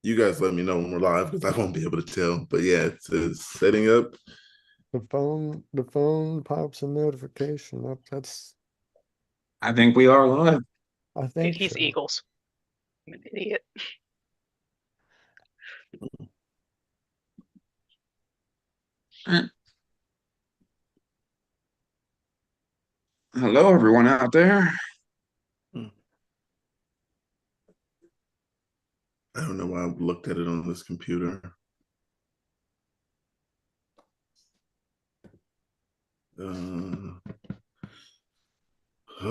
You guys let me know when we're live because I won't be able to tell. But yeah, it says setting up. The phone pops a notification up. I think we are live. I Dude, think he's so. Eagles. I'm an idiot. Hello, everyone out there. I don't know why I looked at it on this computer. All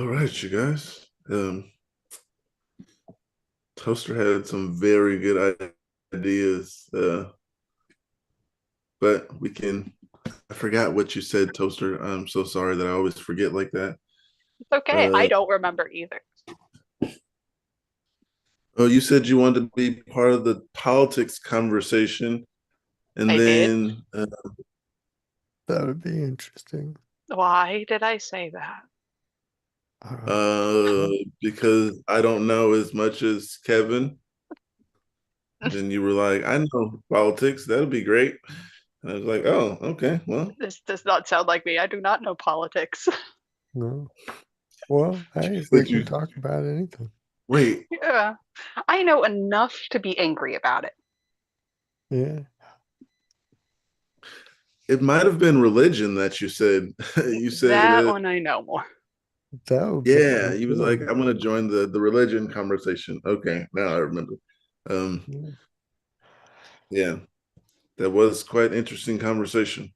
right, you guys. Toaster had some very good ideas, but we can. I forgot what you said, Toaster. I'm so sorry that I always forget like that. It's okay. I Uh, don't remember either. oh, you said you wanted to be part of the politics conversation, and I did. then That would be interesting. Why did I say that? Uh, because I don't know as much as Kevin. Then you were like, I know politics. That'll be great. And I was like, oh, okay. Well, This does not sound like me. I do not know politics. no. Well, hey, we did can you talk about anything. wait? Yeah. I know enough to be angry about it. Yeah. It might have been religion that you said. You said, That one I know more. That would be yeah. me He was like, too. I'm gonna join the religion conversation. Okay, now I remember. Um, Yeah. yeah, that was quite interesting conversation.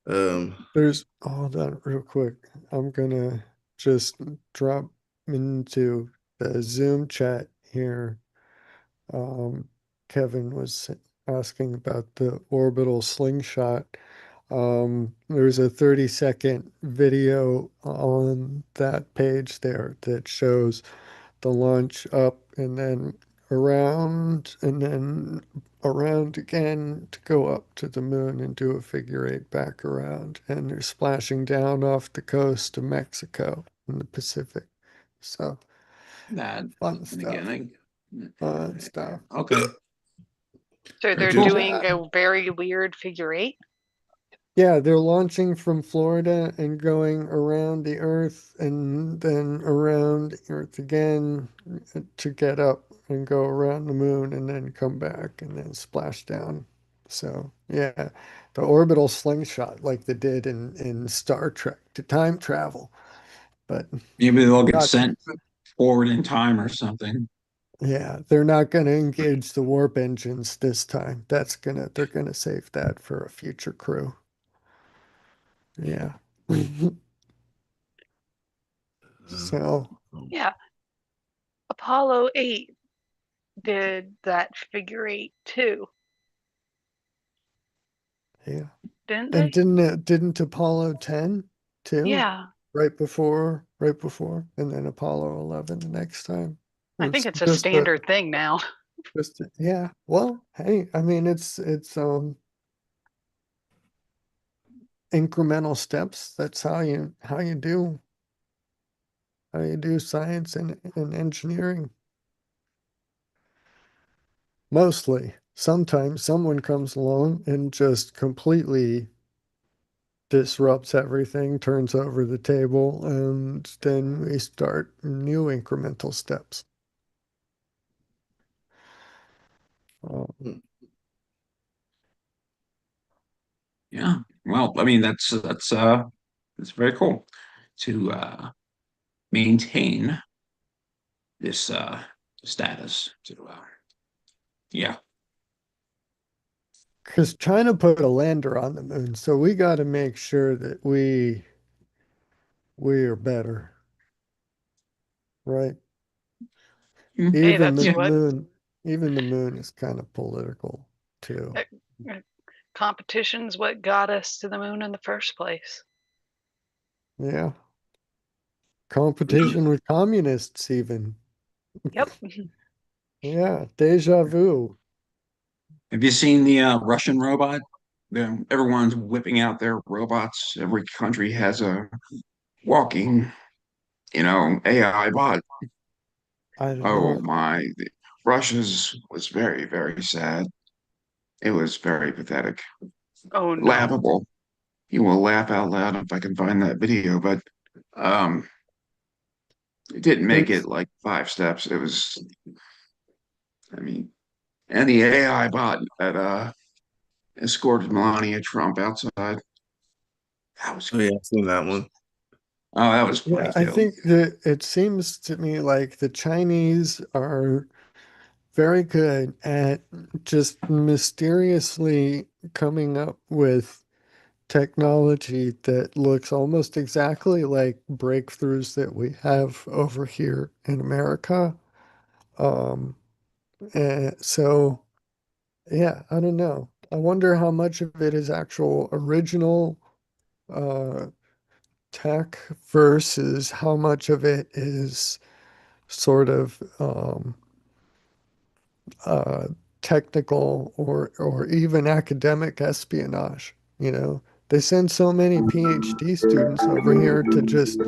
Hold on real quick. I'm gonna just drop into the Zoom chat here. Um, Kevin was asking about the orbital slingshot. There's a 30-second video on that page there that shows the launch up and then around again to go up to the moon and do a figure eight back around. And they're splashing down off the coast of Mexico in the Pacific. So That fun stuff. beginning. Fun stuff. Okay. So Very they're cool. doing a very weird figure eight. Yeah, they're launching from Florida and going around the Earth and then around the Earth again to get up and go around the moon and then come back and then splash down. So, yeah, the orbital slingshot like they did in Star Trek to time travel. But Maybe they'll get not, sent forward in time or something. yeah, they're not going to engage the warp engines this time. They're gonna save that for a future crew. Yeah. So. Yeah. Apollo 8 did that figure eight too, Yeah. didn't And they? didn't Apollo 10 too? Yeah. Right before, and then Apollo 11 the next time. I think It's it's a standard thing now. yeah. Well, hey, I mean it's incremental steps. That's how you do science and engineering. Mostly. Sometimes someone comes along and just completely disrupts everything, turns over the table, and then we start new incremental steps. Um, Yeah. Well, I mean, that's very cool to maintain this status. To yeah. Because China put a lander on the moon, so we got to make sure that we are better, right? Mm, Hey, Even that's the yeah. what moon, even the moon is kind of political too. uh, uh, competition's what got us to the moon in the first place. Yeah, competition with communists even. Yep. Yeah, deja vu. Have you seen the Russian robot? Everyone's whipping out their robots. Every country has a walking, AI bot. I don't Oh know. my. Russia's was very, very sad. It was very pathetic, Oh no. laughable. You will laugh out loud if I can find that video, but um, it didn't make it It's like 5 steps. It was, I mean, and the AI bot that escorted Melania Trump outside. That was Oh yeah, I've seen that one. that was funny Yeah, I too. think that it seems to me like the Chinese are very good at just mysteriously coming up with technology that looks almost exactly like breakthroughs that we have over here in America. Um, so yeah, I don't know. I wonder how much of it is actual original uh, tech versus how much of it is sort of uh, technical or even academic espionage. You know, they send so many PhD students over here to just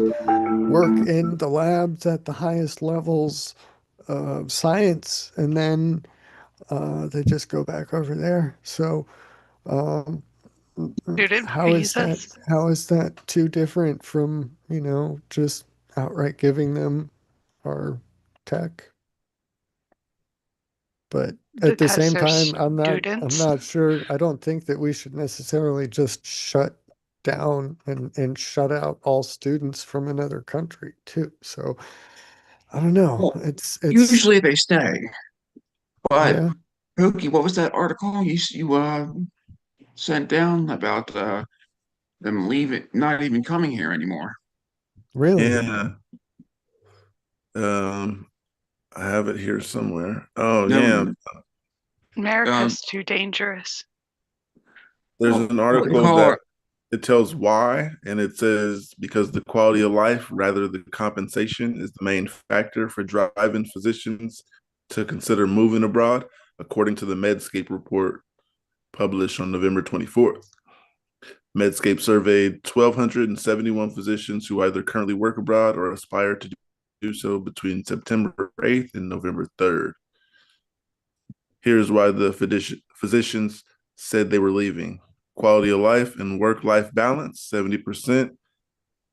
work in the labs at the highest levels of science, and then they just go back over there. So, um, Student how is that? visas. How is that too different from, just outright giving them our tech? But at the Because same they're time, I'm students. not sure. I don't think that we should necessarily just shut down and shut out all students from another country too. So I don't know. Well, It's usually they stay, but yeah, Pookie, what was that article you sent down about them leaving, not even coming here anymore? really. Yeah. Um, I have it here somewhere. Oh yeah. No, America's too dangerous. There's well, an what they article call that it. it tells why, and it says because the quality of life rather than compensation is the main factor for driving physicians to consider moving abroad, according to the Medscape report published on November 24th. Medscape surveyed 1,271 physicians who either currently work abroad or aspire to do so between September 8th and November 3rd. Here's why the physicians said they were leaving: quality of life and work life balance, 70%,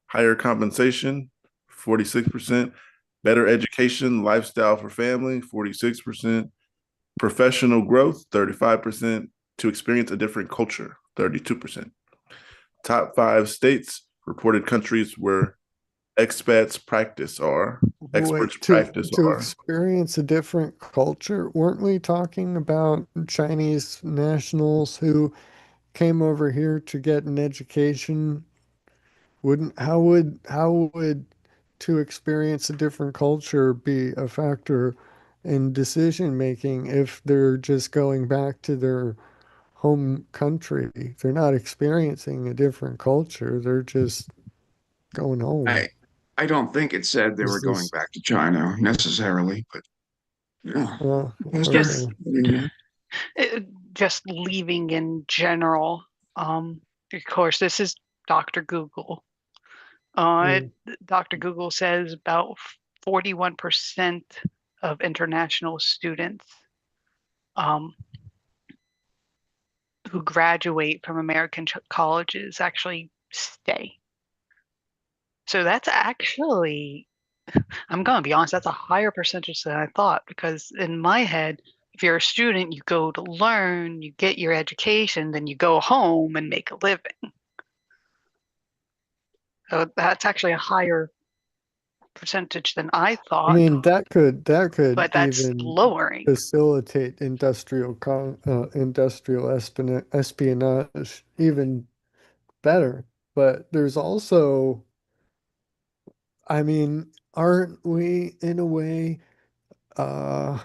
higher compensation, 46%, better education, lifestyle for family, 46%, professional growth, 35%, to experience a different culture, 32%. Top five states reported countries where expats practice are, experts Wait, practice to are. experience a different culture, weren't we talking about Chinese nationals who came over here to get an education? Wouldn't how would to experience a different culture be a factor in decision making if they're just going back to their home country? They're not experiencing a different culture. They're just going home. I I don't think it said they were Is going this back to China necessarily, but yeah, it's Just okay? just yeah. just leaving in general. Of course, this is Dr. Google. Mm. Dr. Google says about 41% of international students um, who graduate from American colleges actually stay. So that's actually, I'm going to be honest, that's a higher percentage than I thought because in my head, if you're a student, you go to learn, you get your education, then you go home and make a living. So that's actually a higher percentage than I I thought, mean, that could but that's even lowering. facilitate industrial espionage even better. But there's also, I mean, aren't we in a way uh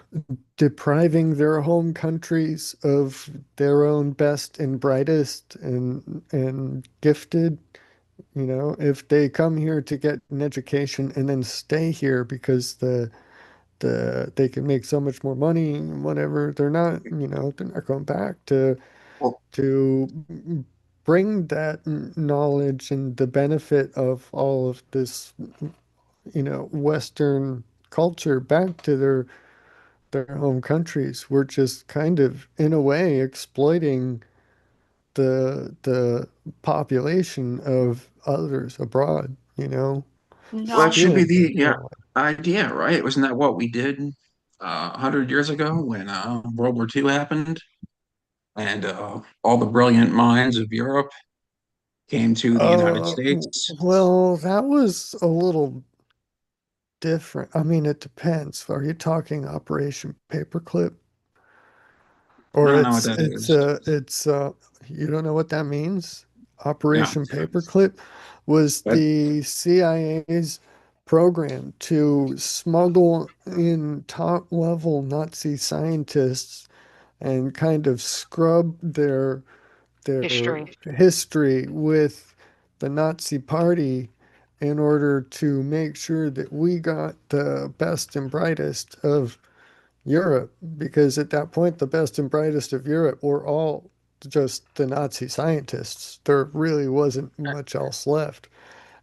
depriving their home countries of their own best and brightest and gifted? If they come here to get an education and then stay here because they can make so much more money and whatever, they're not going back Well, to bring that knowledge and the benefit of all of this Western culture back to their their home countries were just kind of, in a way, exploiting the population of others abroad, Well, that No, should be stealing them the, in a yeah, way. idea, right? Wasn't that what we did 100 years ago when World War II happened and all the brilliant minds of Europe came to the United States? Well, that was a little different. I mean, it depends. Are you talking Operation Paperclip? I Or don't know what that is. you don't know what that means? No, Operation Paperclip was but the CIA's program to smuggle in top level Nazi scientists and kind of scrub their history. history with the Nazi Party in order to make sure that we got the best and brightest of Europe, because at that point, the best and brightest of Europe were all just the Nazi scientists. There really wasn't much else left.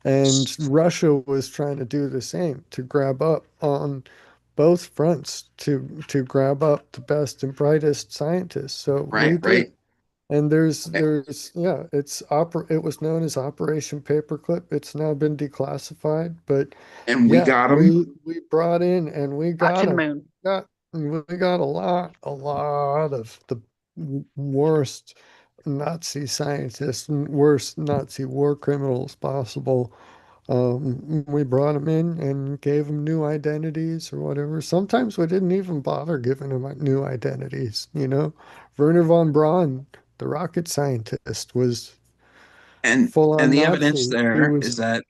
And Russia was trying to do the same, to grab up on both fronts, to grab up the best and brightest scientists. So we right, did. right. And yeah, it was known as Operation Paperclip. It's now been declassified, but And we yeah, got them. we brought in and we Got got to the them. moon. We got a lot of the worst Nazi scientists and worst Nazi war criminals possible. We brought them in and gave them new identities or whatever. Sometimes we didn't even bother giving them new identities. Werner von Braun, the rocket scientist, was And full and on the evidence Nazi. He there is was, that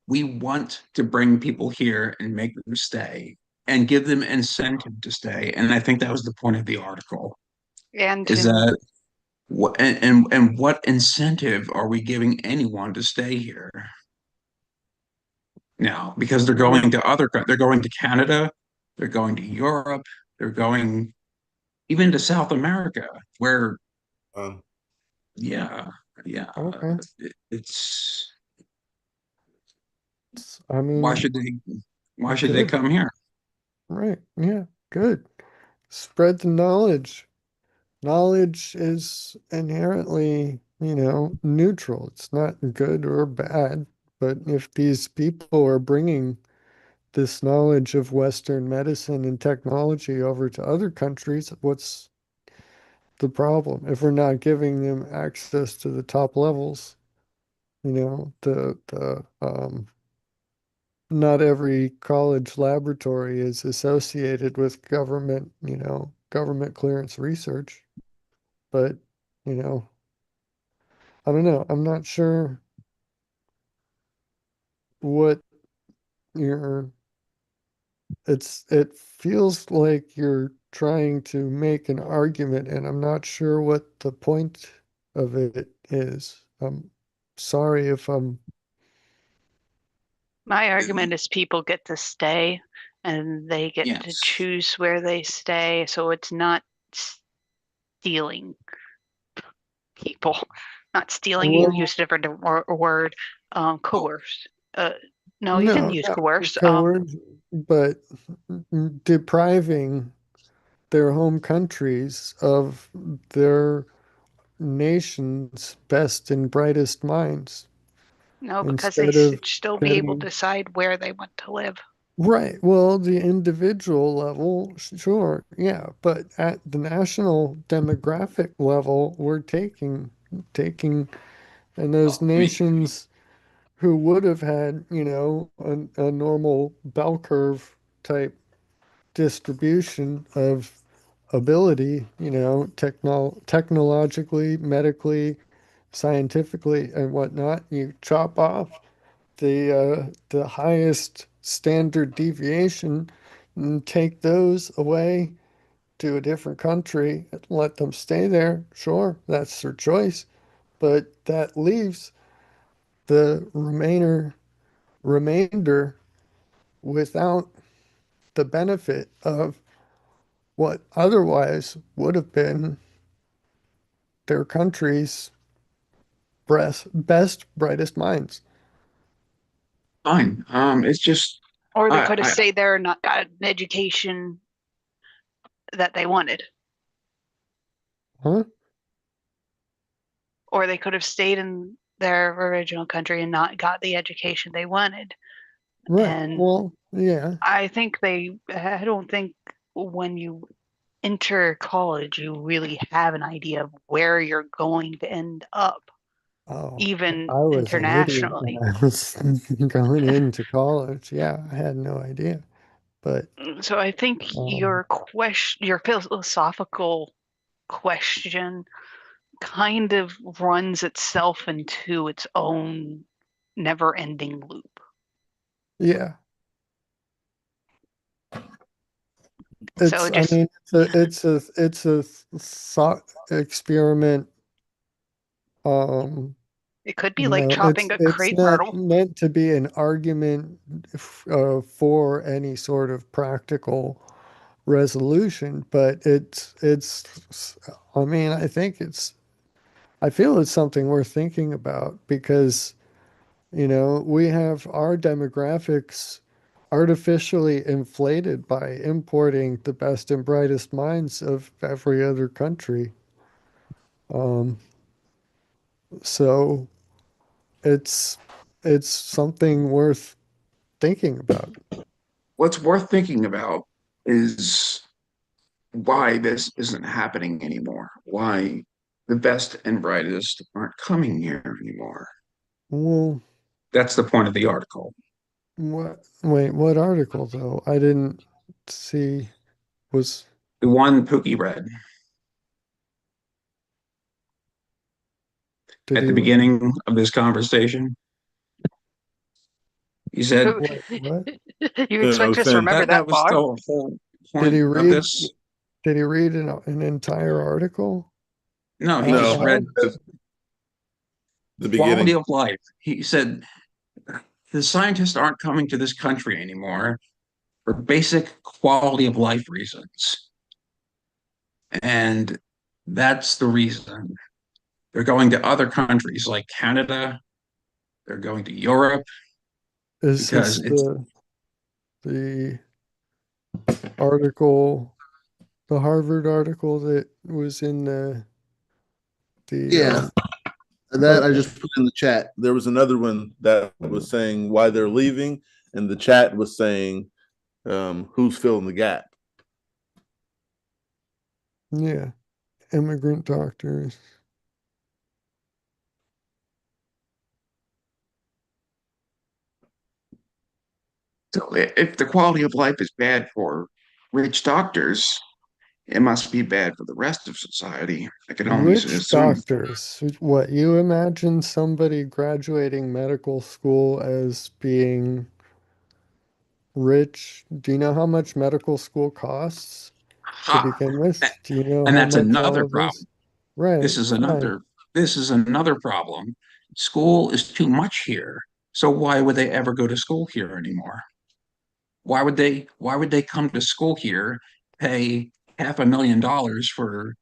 we want to bring people here and make them stay and give them incentive to stay. And I think that was the point of the article, And is to that what and what incentive are we giving anyone to stay here now? Because they're going to Canada, they're going to Europe, they're going even to South America, where Um, yeah, yeah, okay. it's I why mean, should they good. come here? Right. Yeah, good. Spread the knowledge. Knowledge is inherently, neutral. It's not good or bad. But if these people are bringing this knowledge of Western medicine and technology over to other countries, what's the problem? If we're not giving them access to the top levels, not every college laboratory is associated with government clearance research. But, you know, I don't know. I'm not sure what you're it feels like you're trying to make an argument, and I'm not sure what the point of it is. I'm sorry if I'm my argument is people get to stay and they get to Yes. choose where they stay. So it's not stealing people, not stealing. You can well, use a different word, coerce. Uh, no, you can no, use not coerce. coercion, but depriving their home countries of their nation's best and brightest minds No, because they instead of should still be able to getting decide where they want to live. right. Well, the individual level, sure, yeah, but at the national demographic level, we're taking, and those Oh, I mean, nations who would have had, a normal bell curve type distribution of ability, technologically, medically, scientifically, and whatnot. You chop off the highest standard deviation and take those away to a different country and let them stay there. Sure, that's their choice, but that leaves the remainder without the benefit of what otherwise would have been their country's best, brightest minds. fine. It's just Or they I, could have I stayed there and not got an education that they wanted. Huh? Or they could have stayed in their original country and not got the education they wanted. Right. And Well, yeah. I don't think when you enter college, you really have an idea of where you're going to end up, Oh, even I was an idiot when internationally. I was going into college. Yeah, I had no idea. But So I think um, your philosophical question kind of runs itself into its own never-ending loop. yeah, So I just mean, it's a thought experiment. Um, it could be like chopping a it's crepe not myrtle. meant to be an argument for any sort of practical resolution, but I mean, I feel it's something worth thinking about because, we have our demographics artificially inflated by importing the best and brightest minds of every other country. Um, so it's it's something worth thinking about. What's worth thinking about is why this isn't happening anymore. Why the best and brightest aren't coming here anymore. Well, That's the point of the article. what article though? I didn't see was The one Pookie read did at he the beginning of this conversation. He said what? You Yeah, I expect was us to saying, remember that that was far? the whole Did he point of read this. an entire article No, he out just no, read loud? the quality beginning. of life. He said the scientists aren't coming to this country anymore for basic quality of life reasons. And that's the reason. They're going to other countries like Canada, they're going to Europe Is because this it's the article, the Harvard article that was in the Yeah, that I okay. just put in the chat. There was another one that was saying why they're leaving, and the chat was saying who's filling the gap. Yeah, immigrant doctors. so if the quality of life is bad for rich doctors, it must be bad for the rest of society. I can only Rich assume. doctors. What, you imagine somebody graduating medical school as being rich? Do you know how much medical school costs to Ah, begin with? Do you know and how that's much another all of problem. this? Right, This is fine. another this is another problem. School is too much here. So why would they ever go to school here anymore? Why would they come to school here, pay $500,000 for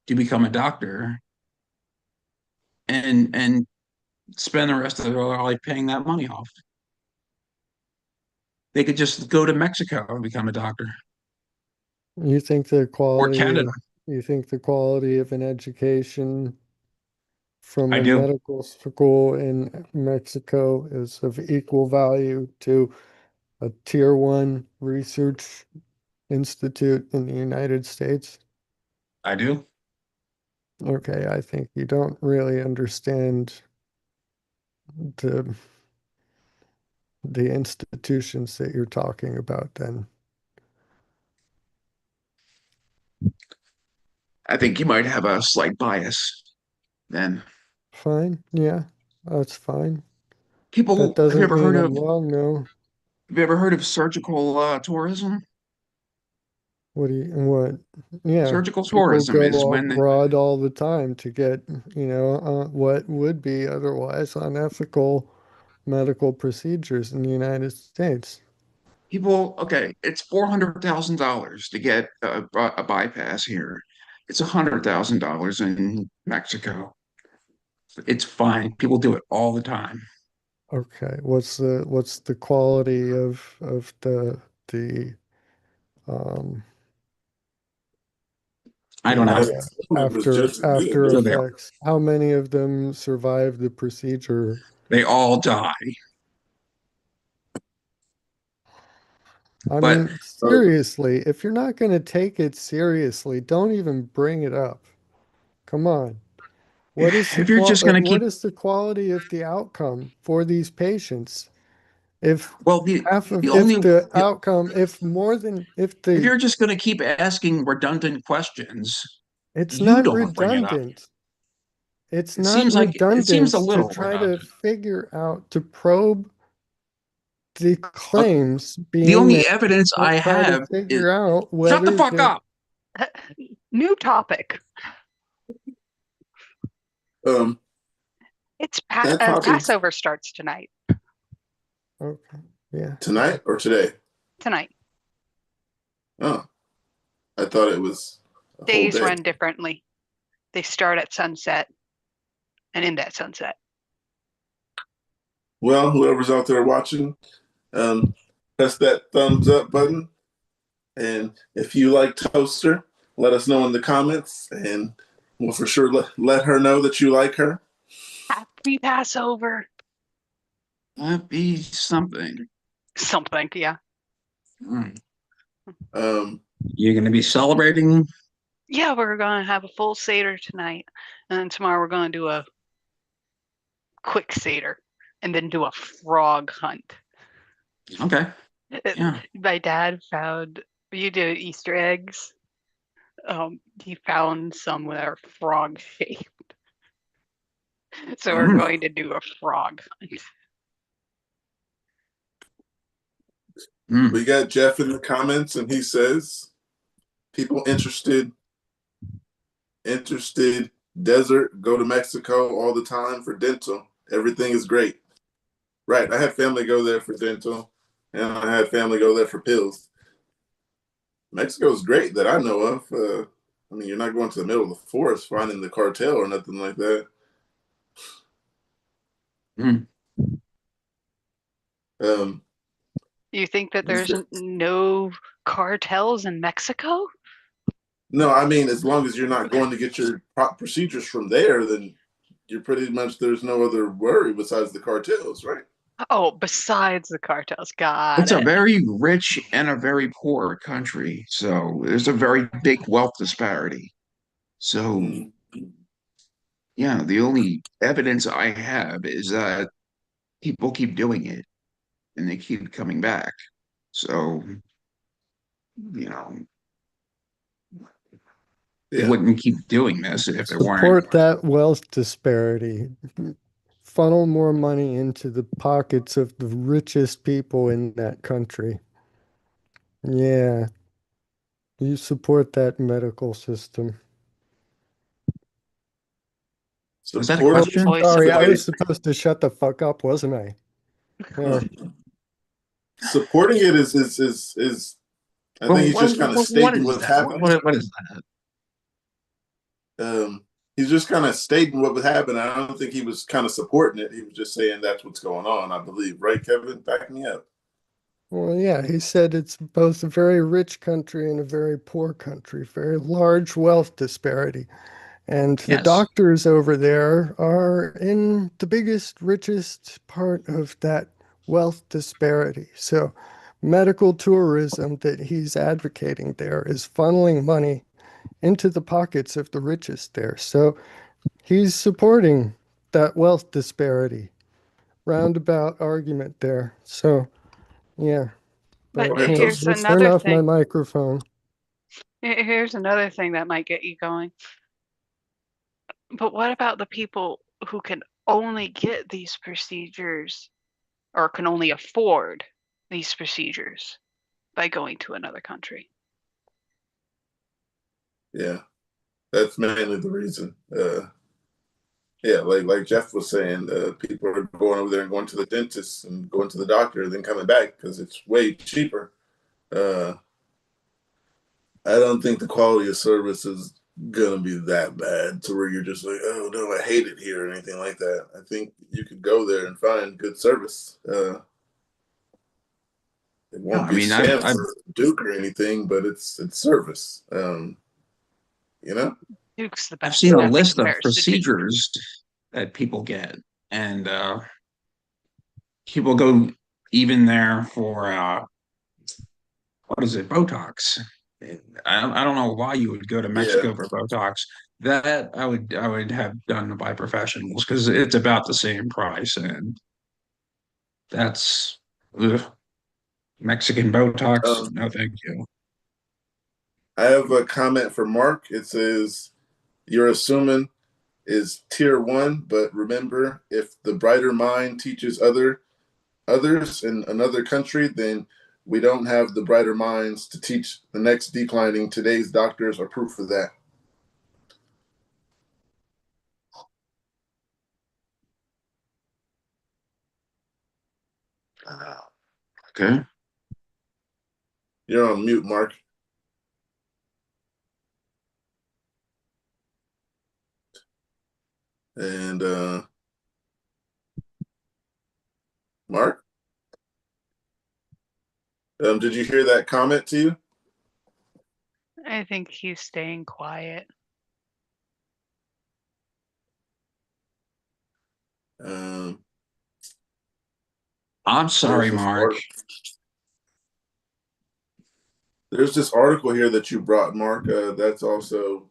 to become a doctor and spend the rest of their life paying that money off? They could just go to Mexico and become a doctor You think the or quality Canada. of you think the quality of an education from I a do. medical school in Mexico is of equal value to a tier one research institute in the United States? I do. Okay, I think you don't really understand the the institutions that you're talking about then. I think you might have a slight bias then. Fine, yeah, that's fine. That People, have you doesn't ever mean heard I'm of wrong, no. surgical tourism? What? Yeah, Surgical people tourism is go when abroad all the time to get, what would be otherwise unethical medical procedures in the United States. okay, it's $400,000 to get a bypass here. It's $100,000 in Mexico. It's fine. People do it all the time. Okay, what's the quality of the um I don't Yeah, know. It was just as good. after So they effects. How many of them survived the procedure? they all die. I But mean, seriously, if you're not going to take it seriously, don't even bring it up. Come on. if you're just going to What keep, is the quality of the outcome for these patients? If well, the only if the you're just going to keep asking redundant questions, it's you not don't bring it up. redundant. It's It not seems like it seems redundant a to little try to redundant. figure out, to probe the Uh, claims the being only made, evidence to I try to have is figure out shut the whether fuck they're up. New topic. Um, It's that topic Passover starts tonight. okay. Yeah. tonight or today? Tonight. Oh, I thought it was a whole Days day. run differently. They start at sunset and end at sunset. Well, whoever's out there watching, press that thumbs up button. And if you like Toaster, let us know in the comments, and we'll for sure let her know that you like her. Happy Passover. That'd be something. Something, yeah. Hmm. Um, You're going to be celebrating. Yeah, we're gonna have a full Seder tonight. And then tomorrow we're gonna do a quick Seder and then do a frog hunt. Okay. Yeah. My dad found, you do Easter eggs. He found some that are frog shaped. So we're Mm. going to do a frog hunt. Mm. we got Jeff in the comments, and he says, "People interested, desert, go to Mexico all the time for dental. Everything is great." Right. I had family go there for dental, and I had family go there for pills. Mexico's great that I know of. I mean, you're not going to the middle of the forest finding the cartel or nothing like that. Mm. Um, You think that there's no cartels in Mexico? no, I mean, as long as you're not going to get your procedures from there, then you're pretty much, there's no other worry besides the cartels, right? Oh, besides the cartels. Got It's a it. very rich and a very poor country. So there's a very big wealth disparity. So, Mm. yeah, the only evidence I have is that people keep doing it and they keep coming back. So, you know, they Yeah. wouldn't keep doing this if they weren't. Support that wealth disparity. Funnel more money into the pockets of the richest people in that country. Yeah, you support that medical system. Was that a Support Oh, it. question? Voice of sorry, I was reason. supposed to shut the fuck up, wasn't I? There. Supporting it is I think Well, he's just kind of what stating is what's that? happening. What is that? He's just kind of stating what would happen. I don't think he was kind of supporting it. He was just saying that's what's going on, I believe. Right, Kevin? Back me up. Well, yeah, he said it's both a very rich country and a very poor country, very large wealth disparity. And the Yes. doctors over there are in the biggest, richest part of that wealth disparity. So, medical tourism that he's advocating there is funneling money into the pockets of the richest there. So, he's supporting that wealth disparity. Roundabout argument there. So, yeah. But Go But ahead, here's Toaster. let's turn another off my thing. microphone. Here's another thing that might get you going. But what about the people who can only get these procedures or can only afford these procedures by going to another country? Yeah, that's mainly the reason. Yeah, like Jeff was saying, people are going over there and going to the dentist and going to the doctor, and then coming back because it's way cheaper. Uh, I don't think the quality of service is gonna be that bad to where you're just like, oh no, I hate it here or anything like that. I think you could go there and find good service. It Yeah, won't I be mean, I've Stanford, Duke, or anything, but it's service. you know? Duke's the I've best. seen a Nothing list of compares to Duke. procedures that people get, and people go even there for what is it, Botox. I don't know why you would go to Yeah. Mexico for Botox. That I would have done by professionals because it's about the same price, and that's ugh, Mexican Botox. Um, No, thank you. I have a comment for Mark. It says, "You're assuming is tier one, but remember, if the brighter mind teaches others in another country, then we don't have the brighter minds to teach the next declining. Today's doctors are proof of that." Okay. You're on mute, Mark. And Mark, did you hear that comment to you? I think he's staying quiet. Um, I'm there's sorry, this Mark. article. There's this article here that you brought, Mark. That's also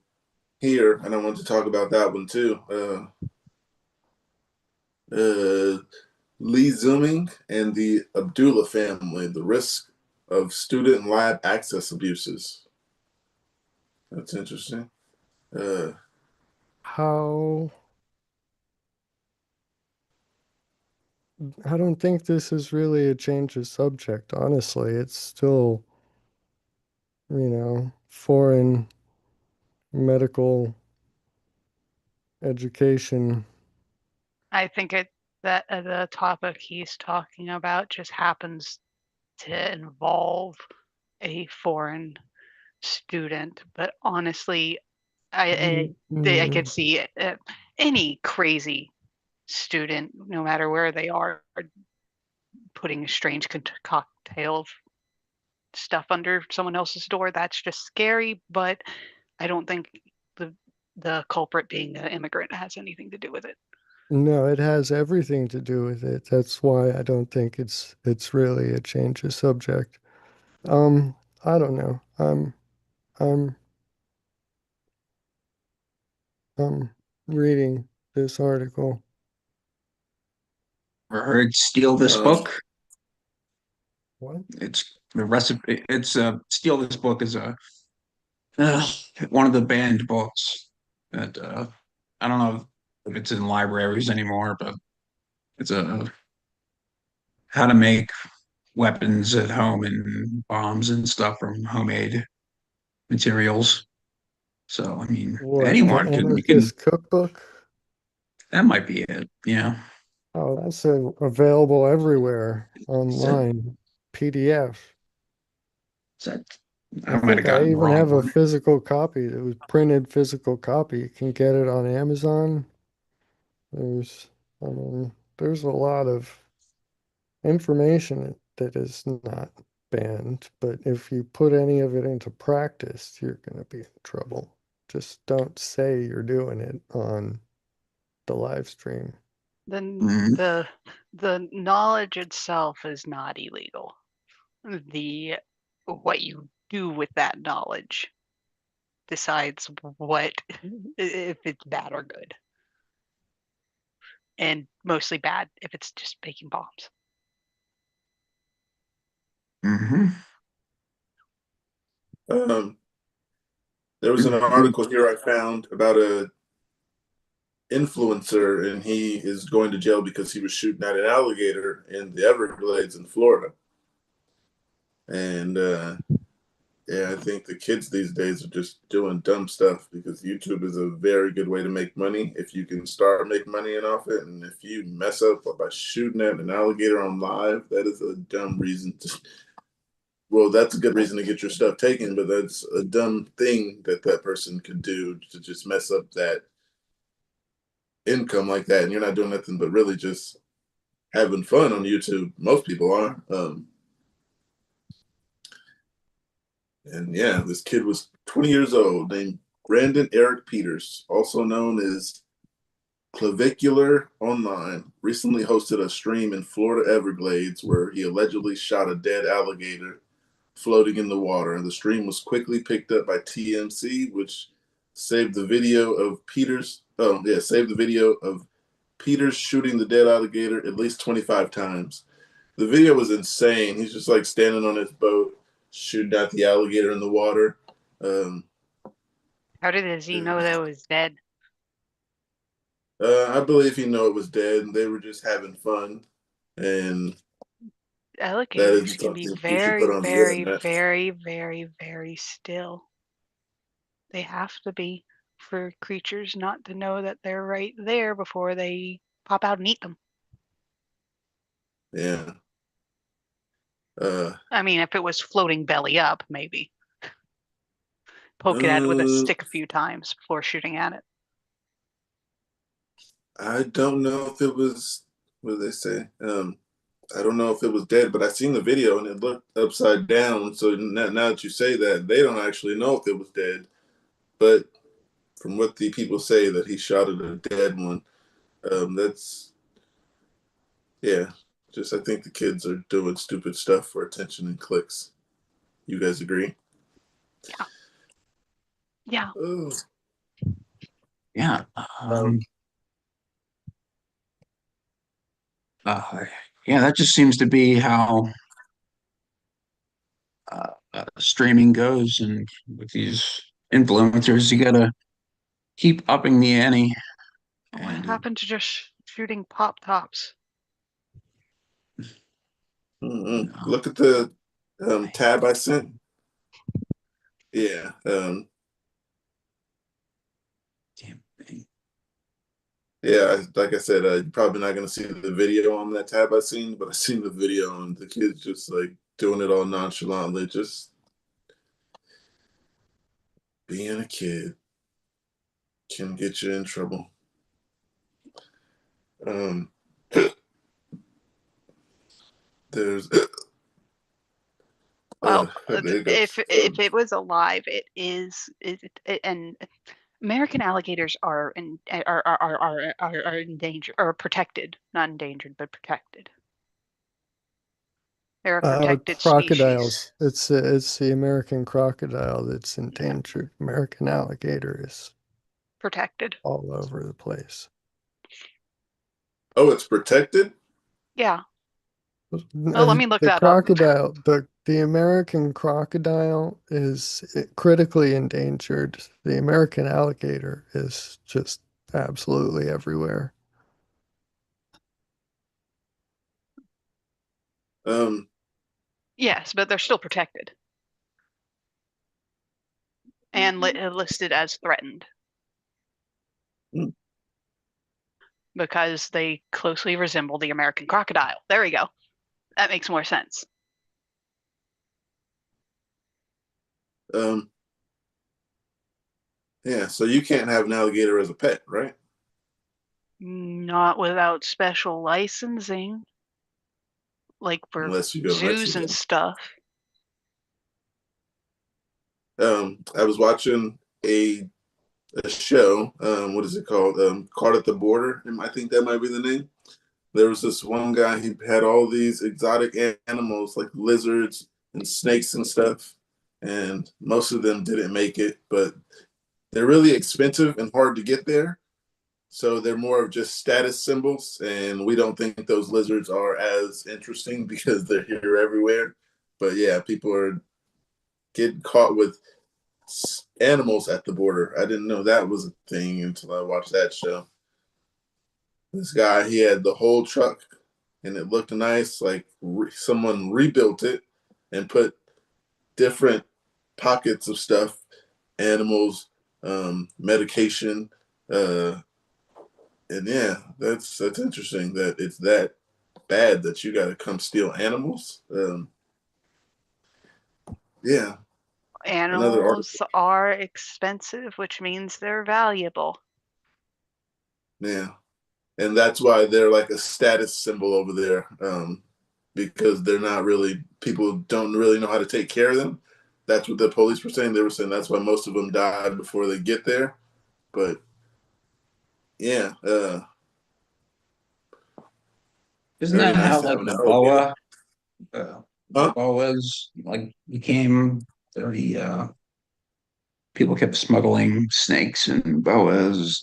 here, and I want to talk about that one too. Uh, Lee Zooming and the Abdullah family: the risk of student lab access abuses. That's interesting. Uh, How I don't think this is really a change of subject, honestly. It's still, foreign medical education. I think that the topic he's talking about just happens to involve a foreign student. But honestly, I could Mm, see any crazy student, no matter where they are, putting a strange cocktail of stuff under someone else's door. That's just scary. But I don't think the culprit being an immigrant has anything to do with it. no, it has everything to do with it. That's why I don't think it's really a change of subject. Um, I don't know. I'm I'm reading this article. Heard steal this um, book. What? It's the recipe. It's steal this book is a uh, one of the banned books that I don't know if it's in libraries anymore, but it's a how to make weapons at home and bombs and stuff from homemade materials. So I mean, What, the anyone can you can Anarchist Cookbook? that might be it. Yeah. Oh, that's available everywhere Is that, online. PDF. is that I I might have think I gotten the even wrong have a one. physical copy. It was printed physical copy. You can get it on Amazon. There's, there's a lot of information that is not banned, but if you put any of it into practice, you're going to be in trouble. Just don't say you're doing it on the live stream. Then Mhm. the knowledge itself is not illegal. The what you do with that knowledge decides what if it's bad or good. And mostly bad if it's just making bombs. Mhm. um, there was an article here I found about a influencer, and he is going to jail because he was shooting at an alligator in the Everglades in Florida. And yeah, I think the kids these days are just doing dumb stuff because YouTube is a very good way to make money if you can start making money off it. And if you mess up by shooting at an alligator on live, that is a dumb reason to. Well, that's a good reason to get your stuff taken, but that's a dumb thing that that person could do to just mess up that income like that. And you're not doing nothing but really just having fun on YouTube. Most people are. And yeah, this kid was 20 years old named Brandon Eric Peters, also known as Clavicular Online, recently hosted a stream in Florida Everglades where he allegedly shot a dead alligator floating in the water. And the stream was quickly picked up by TMC, which saved the video of Peters. Oh, yeah, saved the video of Peters shooting the dead alligator at least 25 times. The video was insane. He's just like standing on his boat, shooting at the alligator in the water. How does he know that it was dead? I believe he knew it was dead, and they were just having fun. And Alligators can be you should very, put on the very, internet. very, very, very still. They have to be for creatures not to know that they're right there before they pop out and eat them. Yeah. I mean, if it was floating belly up, maybe. Poke it at it with a stick a few times before shooting at it. I don't know if it was, what did they say? I don't know if it was dead, but I seen the video and it looked upside down. So now that you say that, they don't actually know if it was dead. But from what the people say that he shot at a dead one, that's, yeah, just I think the kids are doing stupid stuff for attention and clicks. You guys agree? Yeah. Yeah. Oh. Yeah. Yeah, that just seems to be how streaming goes. And with these influencers, you gotta keep upping the ante. What happened to just shooting pop tops? Look at the tab I sent. Yeah. Yeah, like I said, you're probably not going to see the video on that tab I seen, but I seen the video and the kids just like doing it all nonchalantly, just being a kid can get you in trouble. There's well, if it was alive, it is and American alligators are endangered or protected, not endangered, but protected. They're a protected crocodiles. species. It's the American crocodile that's endangered. Yeah. American alligator is protected all over the place. Oh, it's protected? Yeah. Oh, let me look that crocodile, up. The American crocodile is critically endangered. The American alligator is just absolutely everywhere. Yes, but they're still protected and listed as threatened because they closely resemble the American crocodile. There we go. That makes more sense. Yeah, so you can't have an alligator as a pet, right? Not without special licensing, like for zoos and stuff. I was watching a show. What is it called? Caught at the Border. I think that might be the name. There was this one guy. He had all these exotic animals like lizards and snakes and stuff, and most of them didn't make it. But they're really expensive and hard to get there, so they're more of just status symbols. And we don't think those lizards are as interesting because they're here everywhere. But yeah, people are getting caught with animals at the border. I didn't know that was a thing until I watched that show. This guy, he had the whole truck and it looked nice, like someone rebuilt it and put different pockets of stuff, animals, medication, and yeah, that's interesting that it's that bad that you got to come steal animals. Yeah. Animals are expensive, which means they're valuable. Yeah. And that's why they're like a status symbol over there, because they're not really, people don't really know how to take care of them. that's what the police were saying. They were saying that's why most of them died before they get there. But yeah, Isn't very that nice how to have like an the alligator. Huh? boas like became very people kept smuggling snakes and boas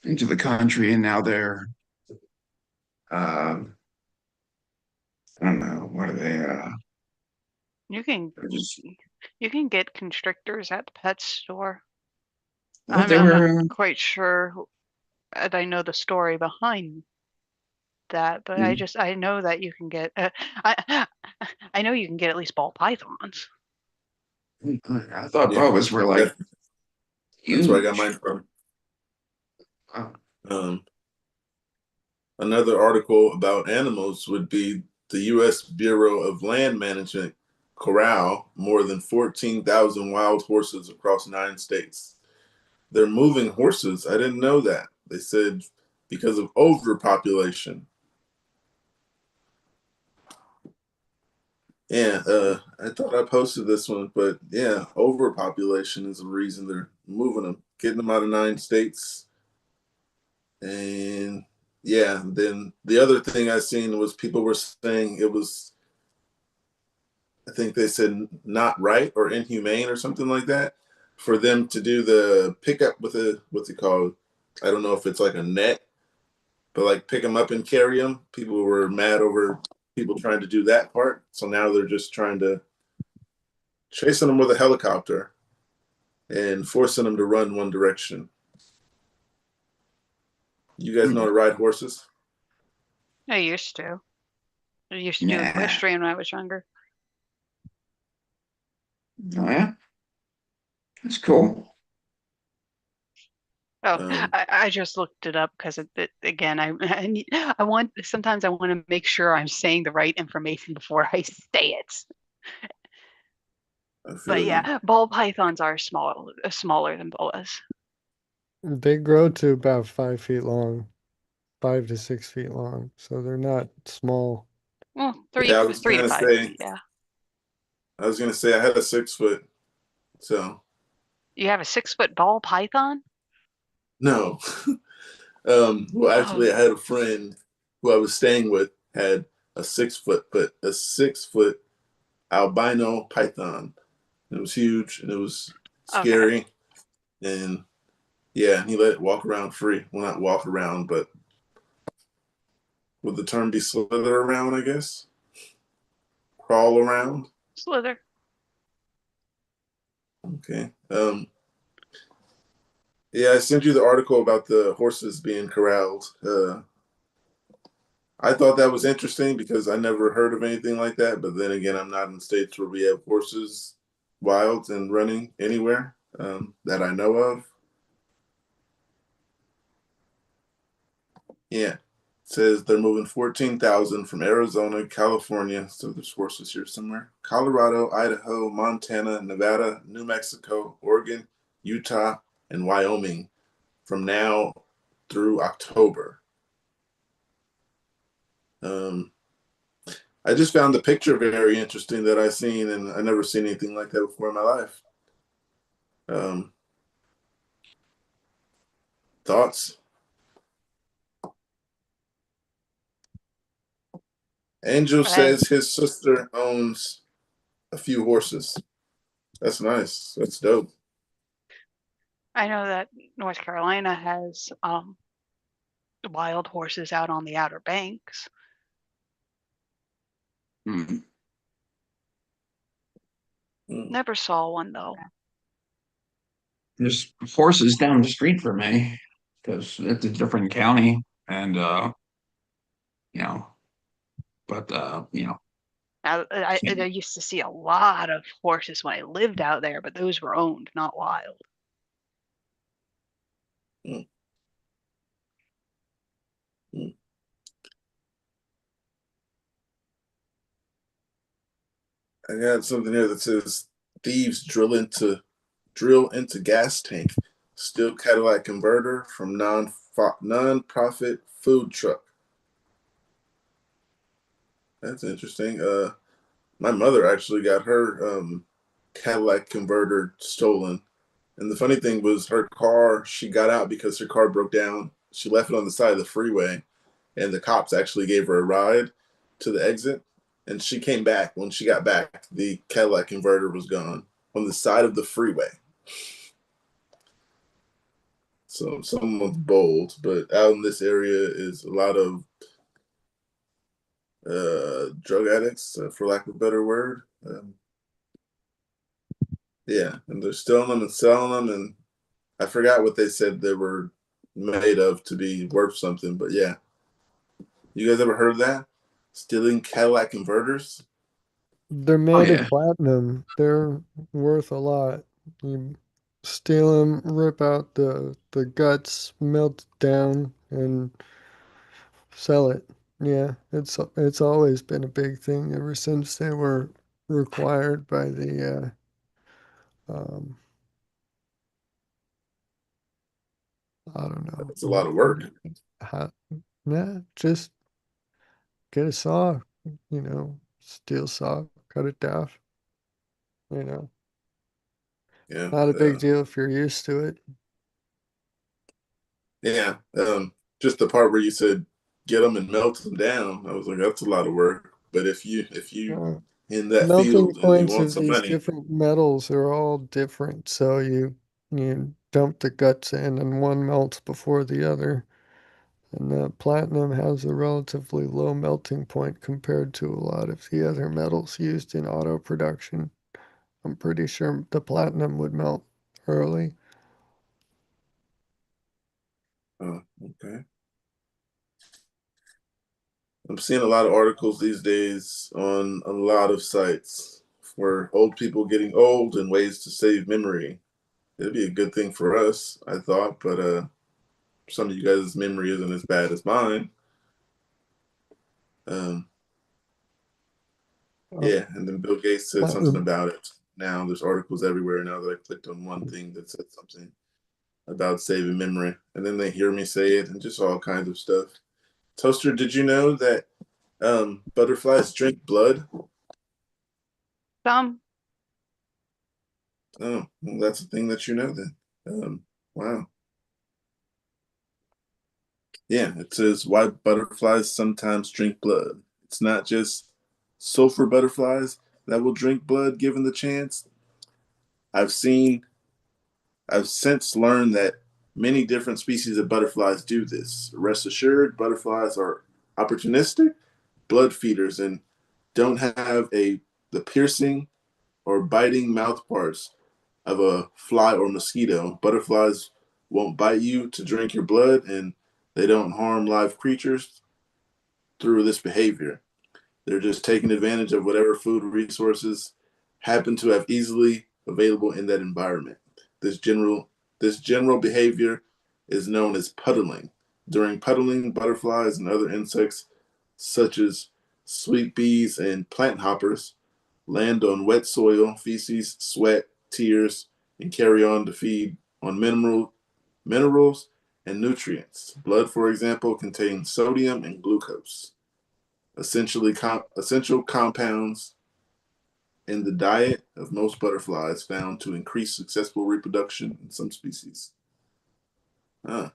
into the country, and now they're uh, I don't know what are they? You can They're just you can get constrictors at the pet store. I thought I'm they I'm not were. quite sure, and I know the story behind that, but I know that you can get I I know you can get at least ball pythons. I thought Yeah, boas were like that's where I got mine huge. from. Oh, Um, Another article about animals would be the U.S. Bureau of Land Management corral more than 14,000 wild horses across 9 states. They're moving horses. I didn't know that. They said because of overpopulation. Yeah, I thought I posted this one, but yeah, overpopulation is the reason they're moving them, getting them out of 9 states. And yeah, then the other thing I seen was people were saying it was, I think they said not right or inhumane or something like that for them to do the pickup with a, what's it called? I don't know if it's like a net, but like pick them up and carry them. People were mad over people trying to do that part. So now they're just trying to chasing them with a helicopter and forcing them to run one direction. You guys know how to ride horses? I used to. I used to do nah. equestrian when I was younger. Oh yeah, that's cool. Oh, Um, I just looked it up because again, I want sometimes I want to make sure I'm saying the right information before I say it. I But feel you. yeah, ball pythons are smaller than boas. They grow to about 5 feet long, 5 to 6 feet long, so they're not small. Well, Yeah, three to five feet. Yeah, I was gonna say I had a 6 foot, so you have a 6 foot ball python. no. Well, Oh, actually, I had a friend who I was staying with had a 6 foot, but a 6 foot albino python. It was huge and it was okay. scary. And yeah, and he let it walk around free. Well, not walk around, but would the term be slither around, I guess? Crawl around? Slither. Okay. Yeah, I sent you the article about the horses being corralled. I thought that was interesting because I never heard of anything like that. But then again, I'm not in states where we have horses wild and running anywhere that I know of. Yeah. It says they're moving 14,000 from Arizona, California. So there's horses here somewhere. Colorado, Idaho, Montana, Nevada, New Mexico, Oregon, Utah, and Wyoming from now through October. Um, I just found the picture very interesting that I seen, and I never seen anything like that before in my life. Um, Thoughts? Angel I says his sister owns a few horses. That's nice. That's dope. I know that North Carolina has wild horses out on the Outer Banks. Hmm. Mm. Never saw one though. There's horses down the street from me because it's a different county, and you know, but I used to see a lot of horses when I lived out there, but those were owned, not wild. Mm. Mm. I got something here that says thieves drill into gas tank, steal Cadillac converter from non-profit food truck. That's interesting. My mother actually got her Cadillac converter stolen. And the funny thing was, her car, she got out because her car broke down. She left it on the side of the freeway, and the cops actually gave her a ride to the exit. And she came back. When she got back, the Cadillac converter was gone on the side of the freeway. So someone's bold, but out in this area is a lot of drug addicts, for lack of a better word. Yeah, and they're stealing them and selling them, and I forgot what they said they were made of to be worth something, but yeah. You guys ever heard of that? Stealing Cadillac converters? They're Oh made of yeah. platinum. They're worth a lot. You steal them, rip out the guts, melt it down, and sell it. Yeah, it's always been a big thing ever since they were required by the um I don't know. That's a lot of work. How, yeah, just get a saw, steel saw, cut it down, you know. Yeah, Not a big deal if you're used to it. yeah. Just the part where you said get them and melt them down. I was like, that's a lot of work. But if you Uh, in that Melting field and you points want of some these money, different metals are all different, so you dump the guts in and one melts before the other. And platinum has a relatively low melting point compared to a lot of the other metals used in auto production. I'm pretty sure the platinum would melt early. okay. I'm seeing a lot of articles these days on a lot of sites where old people getting old and ways to save memory. It'd be a good thing for us, I thought, but some of you guys' memory isn't as bad as mine. Um, Uh, yeah, and then Bill Gates said something platinum, about it. Now there's articles everywhere now that I clicked on one thing that said something about saving memory, and then they hear me say it and just all kinds of stuff. Toaster, did you know that butterflies drink blood? Some Oh, well, that's a thing that you know then. Wow. Yeah, it says why butterflies sometimes drink blood. It's not just sulfur butterflies that will drink blood given the chance. I've seen, I've since learned that many different species of butterflies do this. Rest assured, butterflies are opportunistic blood feeders and don't have the piercing or biting mouth parts of a fly or mosquito. Butterflies won't bite you to drink your blood, and they don't harm live creatures through this behavior. They're just taking advantage of whatever food resources happen to have easily available in that environment. This general this general behavior is known as puddling. During puddling, butterflies and other insects such as sweet bees and plant hoppers land on wet soil, feces, sweat, tears, and carry on to feed on minerals and nutrients. Blood, for example, contains sodium and glucose, essential compounds in the diet of most butterflies found to increase successful reproduction in some species. Huh.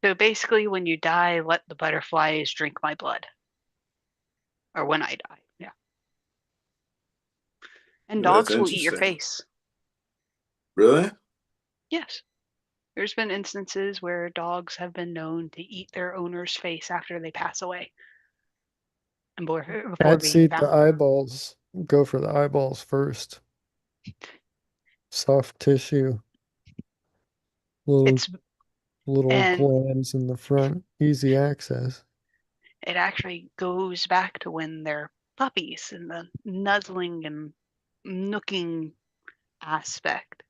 So basically, when you die, let the butterflies drink my blood. Or when I die. Yeah. And Well, that's dogs will eat your interesting. face. Really? Yes. There's been instances where dogs have been known to eat their owner's face after they pass away and before cats being eat the found. eyeballs. Go for the eyeballs first. Soft tissue, little It's little and glands in the front, easy access. it actually goes back to when they're puppies and the nuzzling and nooking aspect.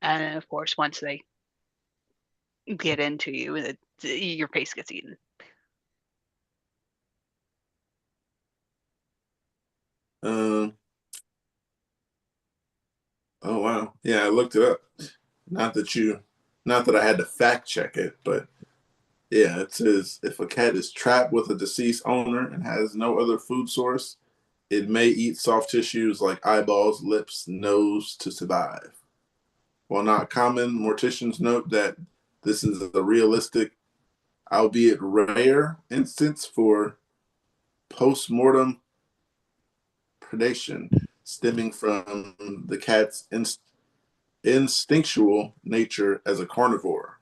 And of course, once they get into you, your face gets eaten. Um. Oh wow. Yeah, I looked it up. Not that you, not that I had to fact check it, but Yeah, it says if a cat is trapped with a deceased owner and has no other food source, it may eat soft tissues like eyeballs, lips, nose to survive. While not common, morticians note that this is a realistic, albeit rare, instance for post-mortem predation stemming from the cat's instinctual nature as a carnivore.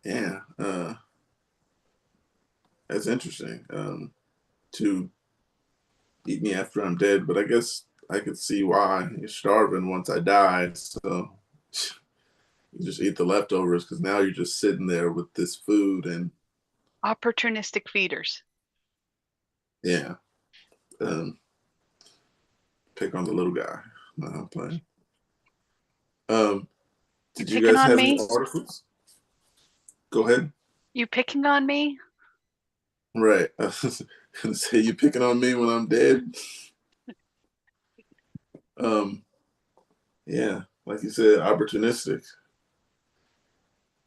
Yeah, that's interesting. To eat me after I'm dead, but I guess I could see why you're starving once I die. So you just eat the leftovers because now you're just sitting there with this food and Opportunistic feeders. yeah, um, pick on the little guy. No, I'm playing. Um, You did you picking guys on have any me? articles? Go ahead. You picking on me? Right. I was gonna say you picking on me when I'm dead. Um, yeah, like you said, opportunistic.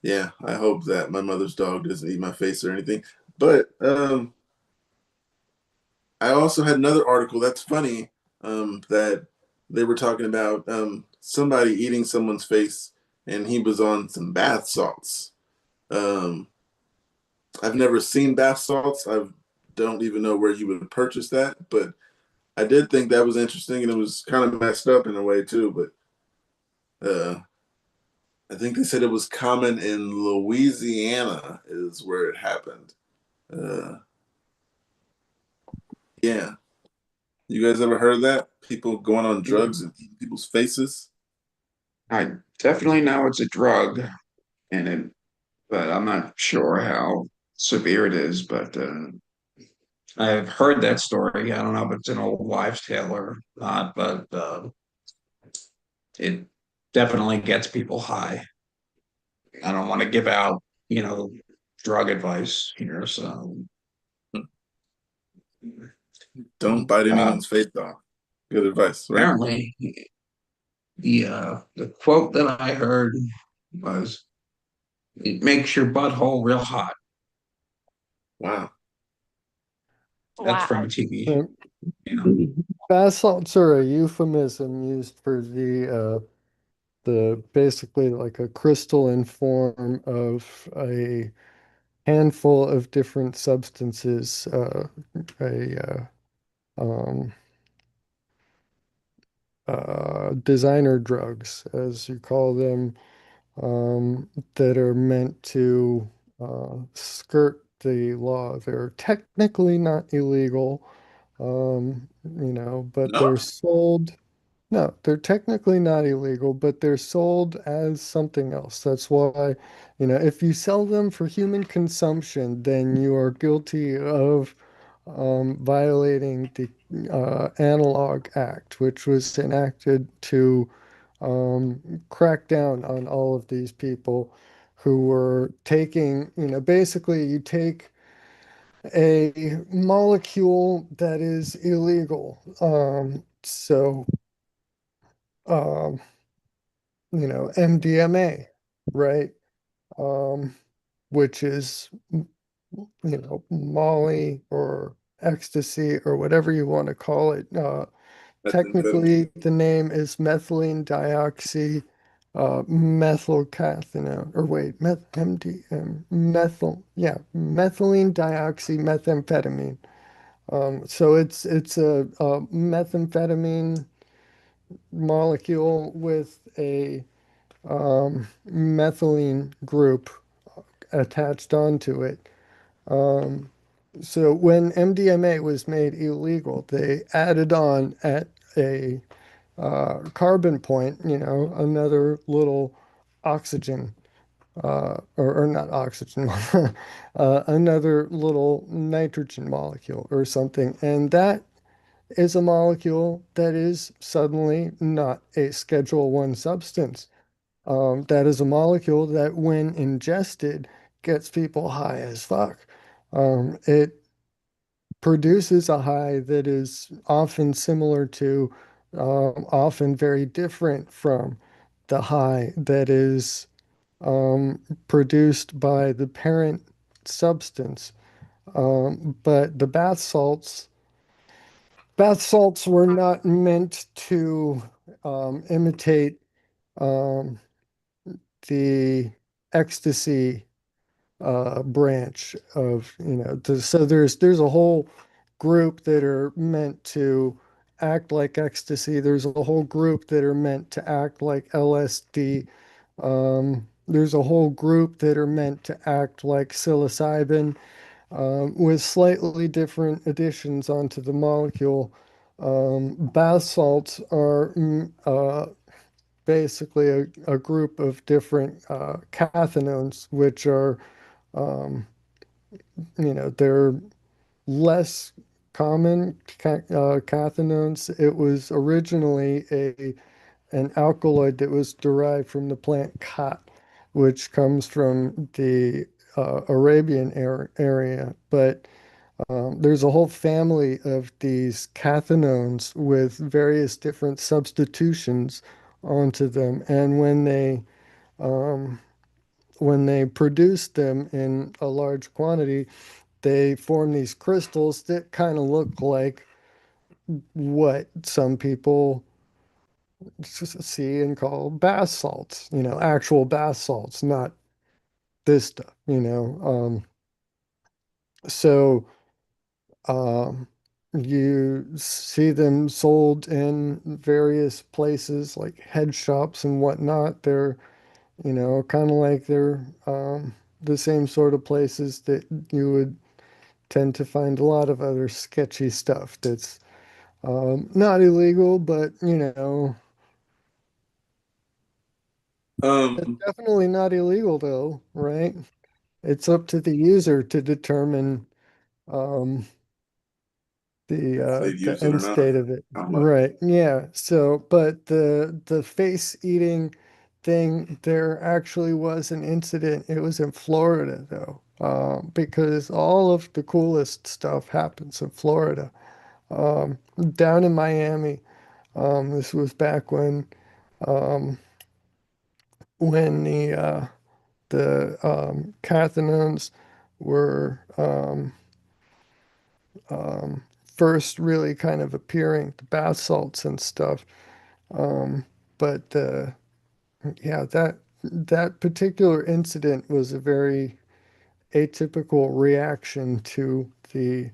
Yeah, I hope that my mother's dog doesn't eat my face or anything. But I also had another article that's funny that they were talking about somebody eating someone's face and he was on some bath salts. Um, I've never seen bath salts. I don't even know where you would purchase that, but I did think that was interesting and it was kind of messed up in a way too. But I think they said it was common in Louisiana, is where it happened. Uh, yeah. You guys ever heard of that? People going on drugs and eating people's faces? I definitely know it's a drug, and it, but I'm not sure how severe it is. But I've heard that story. I don't know if it's an old wives' tale or not, but it definitely gets people high. I don't want to give out, you know, drug advice here. So, Don't bite uh, anyone's face off. Good advice, right? apparently, the quote that I heard was, "It makes your butthole real hot." Wow. That's from Wow. a TV, Uh, you know. Bath salts are a euphemism used for the basically like a crystalline form of a handful of different substances, a um, designer drugs, as you call them, that are meant to skirt the law. They're technically not illegal, but No? they're sold. No, they're technically not illegal, but they're sold as something else. That's why, if you sell them for human consumption, then you are guilty of violating the Analog Act, which was enacted to crack down on all of these people who were taking, basically you take a molecule that is illegal. Um, MDMA, right? Um, which is, Molly or ecstasy or whatever you want to call it. Methamphetamine. Technically, the name is methylene dioxy methylcathinone, or wait, methylene dioxy methamphetamine. So it's a methamphetamine molecule with a methylene group attached onto it. Um, so when MDMA was made illegal, they added on at a carbon point, another little oxygen, or not oxygen, another little nitrogen molecule or something. And that is a molecule that is suddenly not a Schedule One substance. That is a molecule that, when ingested, gets people high as fuck. It produces a high that is often similar to, often very different from the high that is produced by the parent substance. But the bath salts were not meant to imitate um, the ecstasy branch of, so there's a whole group that are meant to act like ecstasy. There's a whole group that are meant to act like LSD. There's a whole group that are meant to act like psilocybin, with slightly different additions onto the molecule. Bath salts are basically a group of different cathinones, which are, um, they're less common cathinones. It was originally an alkaloid that was derived from the plant khat, which comes from the Arabian area. But there's a whole family of these cathinones with various different substitutions onto them. And um, when they produce them in a large quantity, they form these crystals that kind of look like what some people see and call bath salts, actual bath salts, not this stuff. So um, you see them sold in various places like head shops and whatnot. They're, kind of like they're the same sort of places that you would tend to find a lot of other sketchy stuff that's not illegal, but it's Um, definitely not illegal though, right? It's up to the user to determine um, if they'd the use it or end not, state of it. how much. Right. Yeah. So, but the face eating thing, there actually was an incident. It was in Florida though, because all of the coolest stuff happens in Florida. Um, Down in Miami, this was back um, when the cathinones were first really kind of appearing, the bath salts and stuff. Um, but yeah, that particular incident was a very atypical reaction to the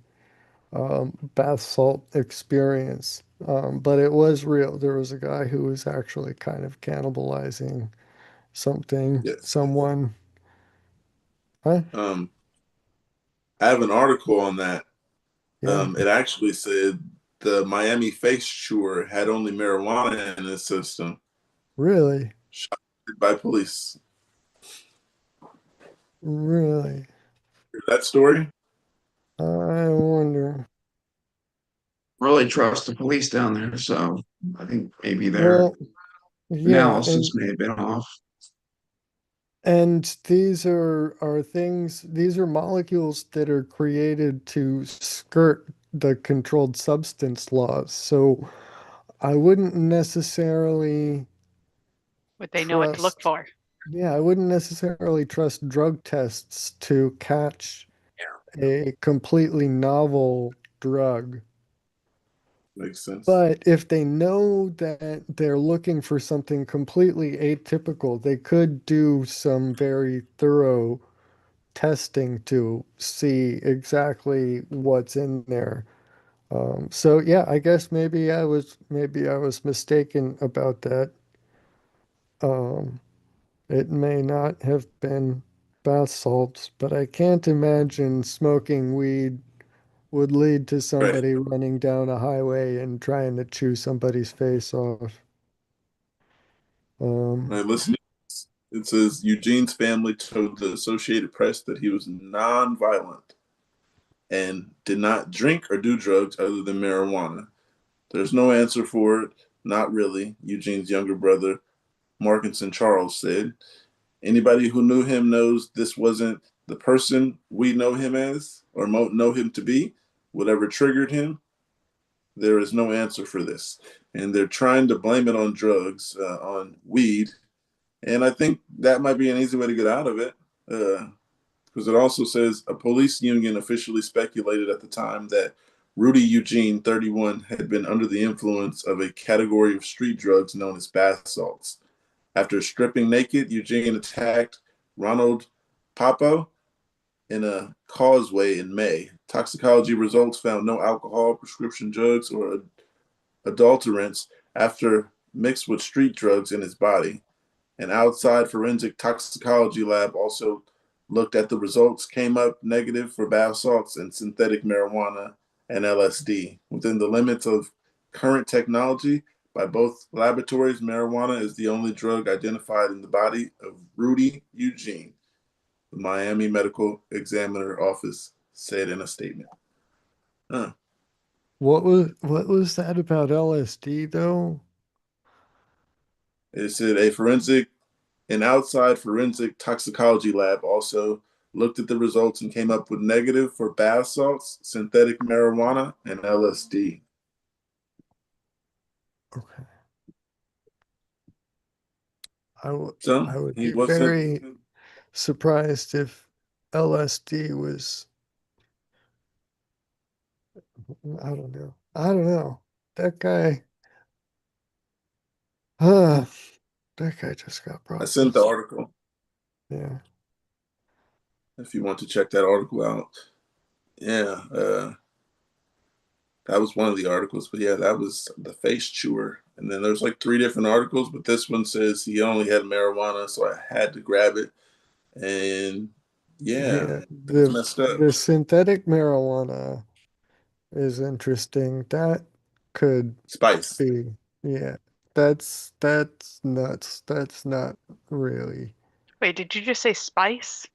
bath salt experience. But it was real. There was a guy who was actually kind of cannibalizing Yes. someone. Huh? Um, I have an article on that. Yeah, It actually said the Miami Face Chewer had only marijuana in its system, really, shot by police. really. Hear that story? I wonder. Really trust the police down there, so I think maybe their Well, yeah, analysis may have been off. and these are molecules that are created to skirt the controlled substance laws. So I wouldn't necessarily But they know what to look trust, for. yeah, I wouldn't necessarily trust drug tests to catch a completely novel drug. Makes sense. But if they know that they're looking for something completely atypical, they could do some very thorough testing to see exactly what's in there. So yeah, I guess maybe I was mistaken about that. Um, it may not have been bath salts, but I can't imagine smoking weed would lead to Right. somebody running down a highway and trying to chew somebody's face off. All Um, right, listen. It says Eugene's family told the Associated Press that he was non-violent and did not drink or do drugs other than marijuana. There's no answer for it. Not really, Eugene's younger brother, Markinson Charles, said. Anybody who knew him knows this wasn't the person we know him as or know him to be. Whatever triggered him, there is no answer for this. And they're trying to blame it on drugs, on weed, And I think that might be an easy way to get out of it. Because it also says a police union officially speculated at the time that Rudy Eugene, 31, had been under the influence of a category of street drugs known as bath salts. After stripping naked, Eugene attacked Ronald Papo in a causeway in May. Toxicology results found no alcohol, prescription drugs, or adulterants after mixed with street drugs in his body. An outside forensic toxicology lab also looked at the results, came up negative for bath salts and synthetic marijuana and LSD. Within the limits of current technology, by both laboratories, marijuana is the only drug identified in the body of Rudy Eugene, the Miami Medical Examiner Office said in a statement. Huh. What was that about LSD though? It said an outside forensic toxicology lab also looked at the results and came up with negative for bath salts, synthetic marijuana, and LSD. Okay. I would So I would he be wasn't. very surprised if LSD was, I don't know. I don't know. That guy, uh, that guy just got I sent the problems. article Yeah. if you want to check that article out. Yeah, that was one of the articles. But yeah, that was the face chewer. And then there's like three different articles, but this one says he only had marijuana, so I had to grab it. And yeah, Yeah. it's The messed up. the synthetic marijuana is interesting. That could Spice. be, yeah. That's nuts. That's not really, Wait, did you just say spice?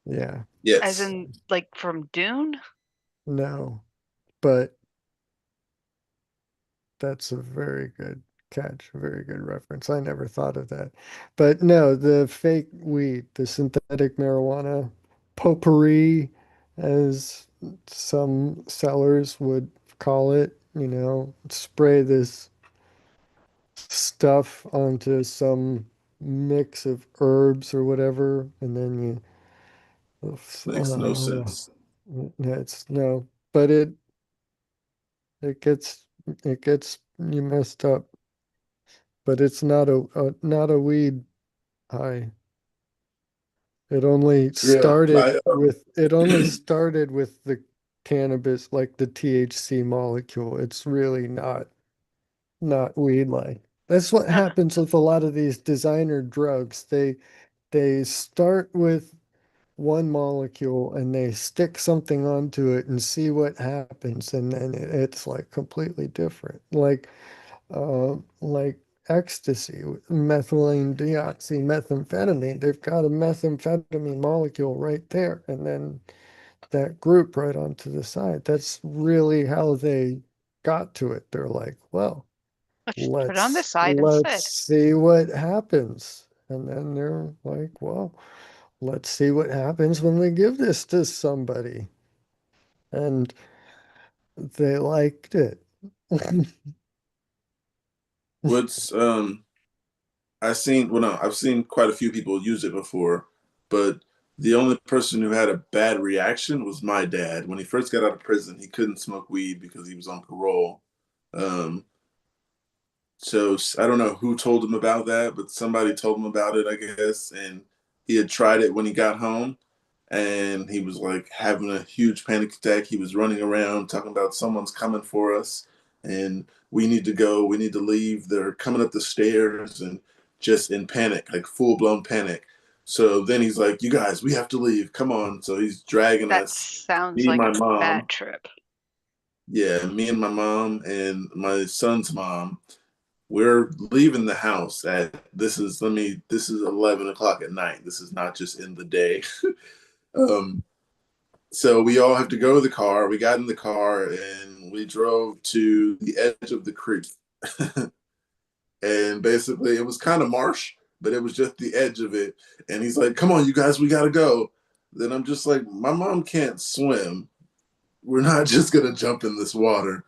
yeah. As Yes. in like from Dune? No. But that's a very good catch, a very good reference. I never thought of that. But no, the fake weed, the synthetic marijuana, potpourri, as some sellers would call it, spray this stuff onto some mix of herbs or whatever, and then Makes no sense. it's no, but it gets it gets you messed up. But it's not a weed high. Yeah, I It only started with the cannabis, like the THC molecule. It's really not weed like. That's what Uh, happens with a lot of these designer drugs. They start with one molecule and they stick something onto it and see what happens, and then it's like completely different. Like ecstasy, methylene deoxymethamphetamine. They've got a methamphetamine molecule right there, and then that group right onto the side. That's really how they got to it. They're like, well, let's just put it on this side let's instead. see what happens. And then they're like, well, let's see what happens when we give this to somebody. And they liked it. what's I've seen quite a few people use it before, but the only person who had a bad reaction was my dad. When he first got out of prison, he couldn't smoke weed because he was on parole. Um, so I don't know who told him about that, but somebody told him about it, I guess. And he had tried it when he got home, and he was like having a huge panic attack. He was running around talking about someone's coming for us, and we need to go. We need to leave. They're coming up the stairs, and just in panic, like full blown panic. So then he's like, "You guys, we have to leave. Come on!" So he's dragging That us, sounds me and like my a bad mom. trip. Yeah, me and my mom and my son's mom, we're leaving the house at this is 11 o'clock at night. This is not just in the day. um, so we all have to go to the car. We got in the car and we drove to the edge of the creek. And basically it was kind of marsh, but it was just the edge of it. And he's like, "Come on, you guys, we gotta go." Then I'm just like, my mom can't swim. We're not just gonna jump in this water.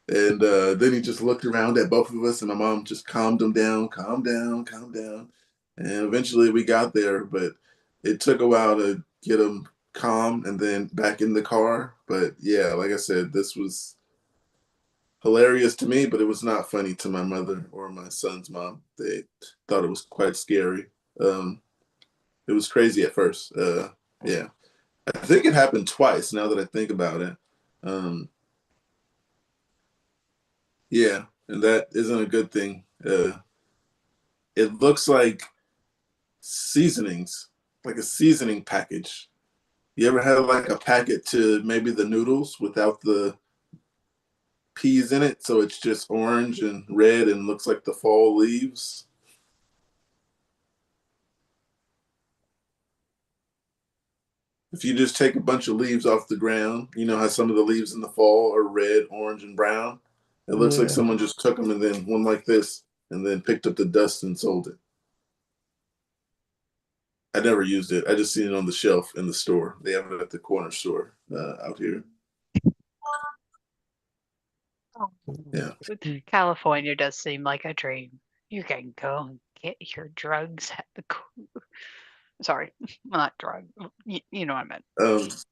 And then he just looked around at both of us, and my mom just calmed him down, calm down, calm down. And eventually we got there, but it took a while to get them calm and then back in the car. But yeah, like I said, this was hilarious to me, but it was not funny to my mother or my son's mom. They thought it was quite scary. Um, it was crazy at first. Yeah, I think it happened twice. Now that I think about it, um, yeah, and that isn't a good thing. It looks like seasonings, like a seasoning package. You ever had like a packet to maybe the noodles without the peas in it, so it's just orange and red and looks like the fall leaves? If you just take a bunch of leaves off the ground, you know how some of the leaves in the fall are red, orange, and brown? It looks like Yeah. someone just took them and then one like this and then picked up the dust and sold it. I never used it. I just seen it on the shelf in the store. They have it at the corner store out here. Yeah. California does seem like a dream. You can go and get your drugs at the sorry, not drug. You know what I meant.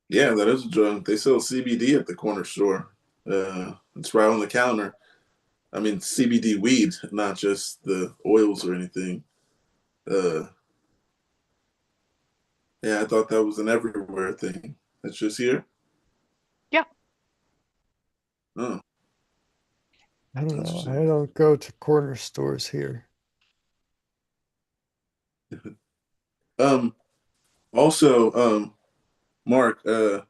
Yeah, that is a drug. They sell CBD at the corner store. It's right on the counter. I mean, CBD weed, not just the oils or anything. Uh, yeah, I thought that was an everywhere thing. That's just here. Yeah. Oh, I don't know. interesting. I don't go to corner stores here. Um. Also, Mark, I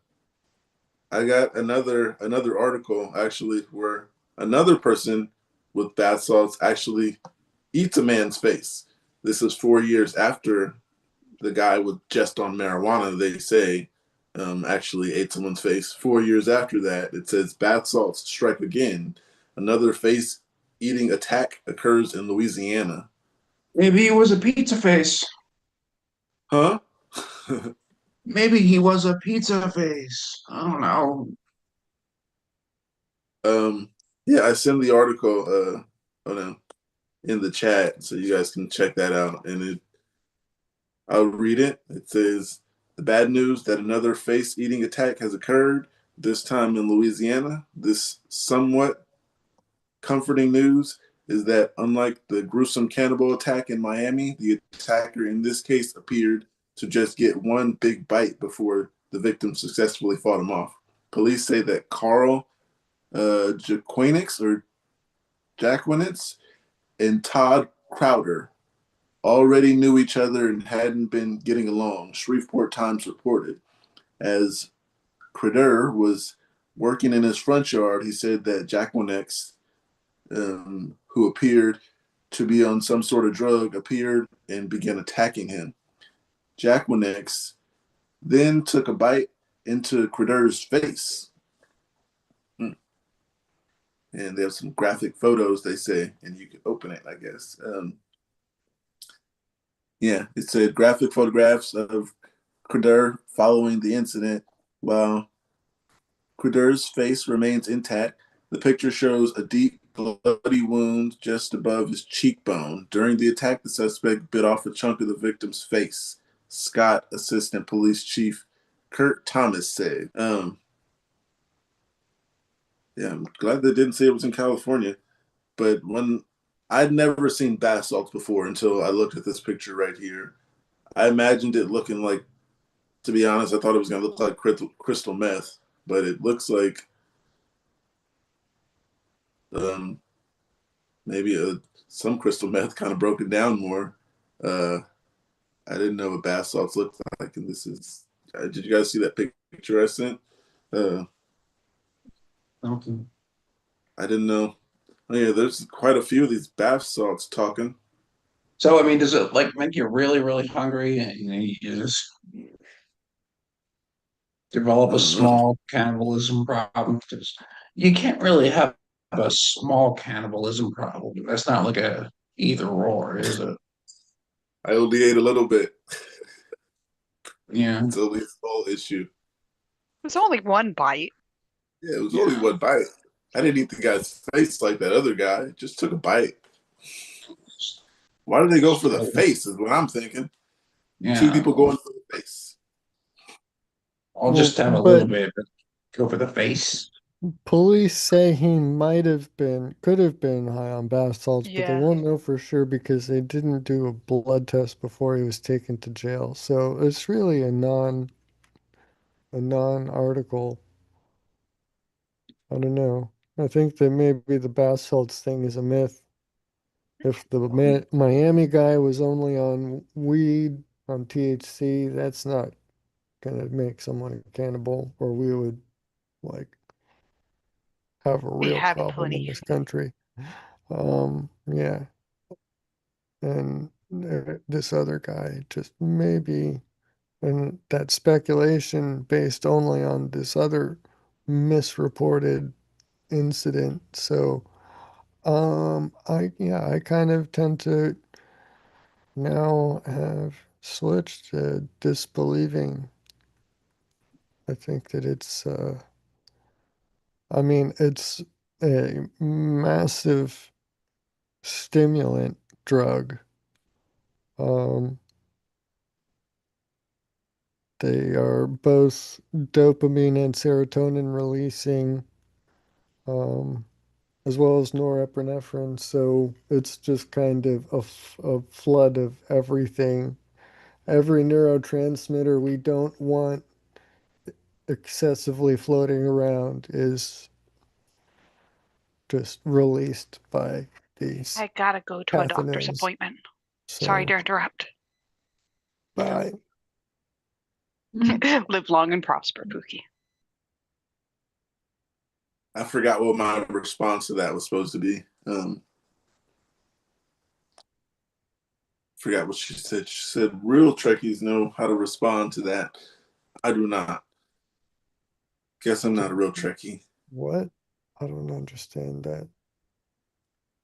got another article actually where another person with bath salts actually eats a man's face. This is 4 years after the guy with just on marijuana, they say, actually ate someone's face. 4 years after that, it says bath salts strike again. Another face eating attack occurs in Louisiana. Maybe he was a pizza face. Huh? Maybe he was a pizza face. I don't know. um, yeah, I send the article in the chat so you guys can check that out. And I'll read it. It says the bad news that another face eating attack has occurred, this time in Louisiana. This somewhat comforting news is that unlike the gruesome cannibal attack in Miami, the attacker in this case appeared to just get one big bite before the victim successfully fought him off. Police say that Carl Jaquinix or Jacquinitz and Todd Crowder already knew each other and hadn't been getting along, Shreveport Times reported. As Crowder was working in his front yard, he said that Jacquinix, who appeared to be on some sort of drug, appeared and began attacking him. Jacquinix then took a bite into Crowder's face. And they have some graphic photos, they say, and you can open it, I guess. Yeah, it said graphic photographs of Crowder following the incident. While Crowder's face remains intact, the picture shows a deep, bloody wound just above his cheekbone. During the attack, the suspect bit off a chunk of the victim's face. Scott Assistant Police Chief Kurt Thomas said. Yeah, I'm glad they didn't say it was in California. But when I'd never seen bath salts before until I looked at this picture right here. I imagined it looking like, to be honest, I thought it was going to look like crystal meth, but it looks like um, maybe some crystal meth kind of broken down more. Uh, I didn't know what bath salts looked like, and this is. Did you guys see that picture I sent? Uh, Okay. I didn't know. Oh, yeah, there's quite a few of these bath salts talking. So, I mean, does it like make you really, really hungry and you just I develop a don't know. small cannibalism problem? Because you can't really have a small cannibalism problem. That's not like a either or, is it? I only ate a little bit. Yeah. It's only a small issue. It's only one bite. Yeah, it was only Yeah. one bite. I didn't eat the guy's face like that other guy. Just took a bite. Why did they go for the face? Is what I'm thinking. Yeah, Two people going for the face. I'll just have a little bit, but go for the face. Police say he could have been high on bath salts, but they Yeah. won't know for sure because they didn't do a blood test before he was taken to jail. So it's really a non-article. I don't know. I think that maybe the bath salts thing is a myth. If the Miami guy was only on weed, on THC, that's not gonna make someone a cannibal, or we would like have a They real have problem in plenty. this country. Yeah. And this other guy just maybe, and that speculation based only on this other misreported incident. So, I kind of tend to now have switched to disbelieving. I think that it's a massive stimulant drug. Um, they are both dopamine and serotonin releasing, um, as well as norepinephrine. So it's just kind of a flood of everything. Every neurotransmitter we don't want excessively floating around is just released by these I gotta go to a doctor's pathogens. appointment. Sorry So, to interrupt. bye. Live long and prosper, Pookie. I forgot what my response to that was supposed to be. Forgot what she said. She said real Trekkies know how to respond to that. I do not. Guess I'm not a real Trekkie. What? I don't understand that.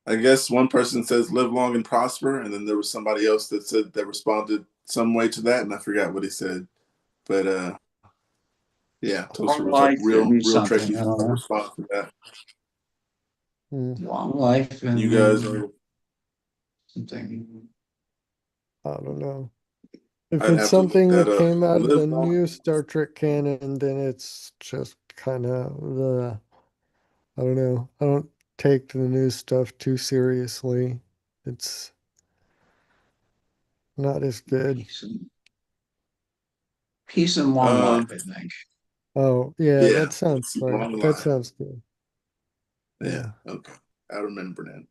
I guess one person says live long and prosper, and then there was somebody else that said that responded some way to that, and I forgot what he said. But yeah, Toaster Long was like life real and something. Trekkies I don't know. respond to that. Long life You guys and are. something. I don't know. If I'd it's have to look something that that up. came out of Live the long. new Star Trek canon, then it's just kind of I don't know. I don't take the new stuff too seriously. It's not as good. Peace and long life, I think. Oh, yeah, Yeah, long that life. sounds good. Yeah, Yeah. okay. I remember that.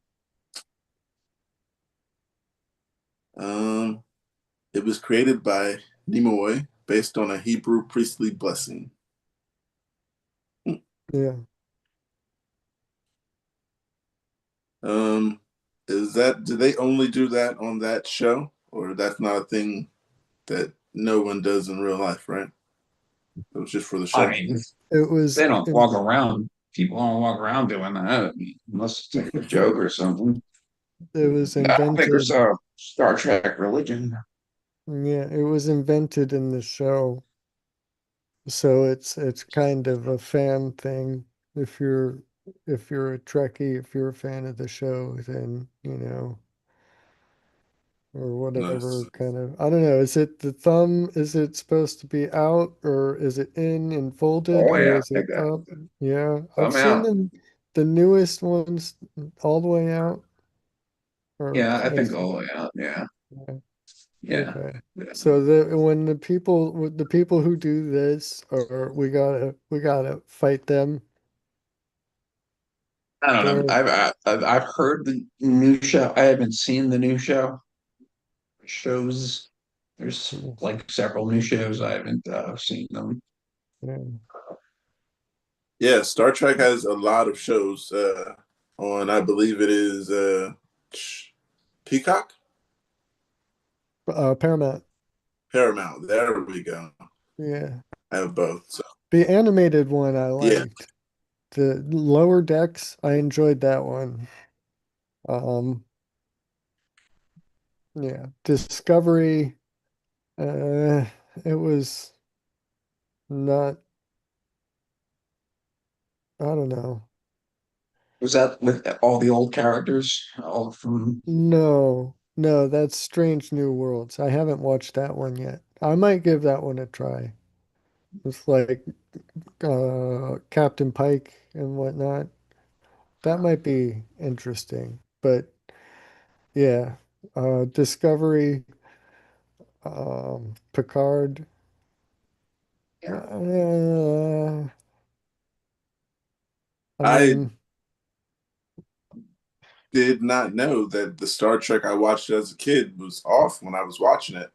Um, it was created by Nimoy based on a Hebrew priestly blessing. Yeah. Um, do they only do that on that show, or that's not a thing that no one does in real life, right? It was just for the I show. mean, It was they don't walk around. People don't walk around doing that. I mean, unless it's like a joke or something. it was I don't think there's invented. a Star Trek religion. Yeah, it was invented in the show. So it's kind of a fan thing. If you're if you're a Trekkie, if you're a fan of the show, then or Nice. whatever kind of, I don't know. Is it the thumb? Is it supposed to be out, or is it in and folded, Oh or yeah, is I it got up? Yeah, I've I'm seen out. the newest ones all the way out, or Yeah, I think as all the way out. Yeah, yeah, yeah. okay. Yeah. So when the people who do this, or we gotta fight them. I don't know. They're I've heard the new show. I haven't seen the new shows. There's like several new shows. I haven't seen them. yeah. Yeah, Star Trek has a lot of shows on. I believe it is Peacock, Paramount. Paramount. There we go. Yeah. I have both. So The animated one I yeah, liked. The Lower Decks, I enjoyed that one. Um, yeah. Discovery, uh, it was not, I don't know. Was that with all the old characters? All from No, No, that's Strange New Worlds. I haven't watched that one yet. I might give that one a try. It's like Captain Pike and whatnot. That might be interesting. But yeah, Discovery, Picard. Yeah. I I mean, did not know that the Star Trek I watched as a kid was off when I was watching it.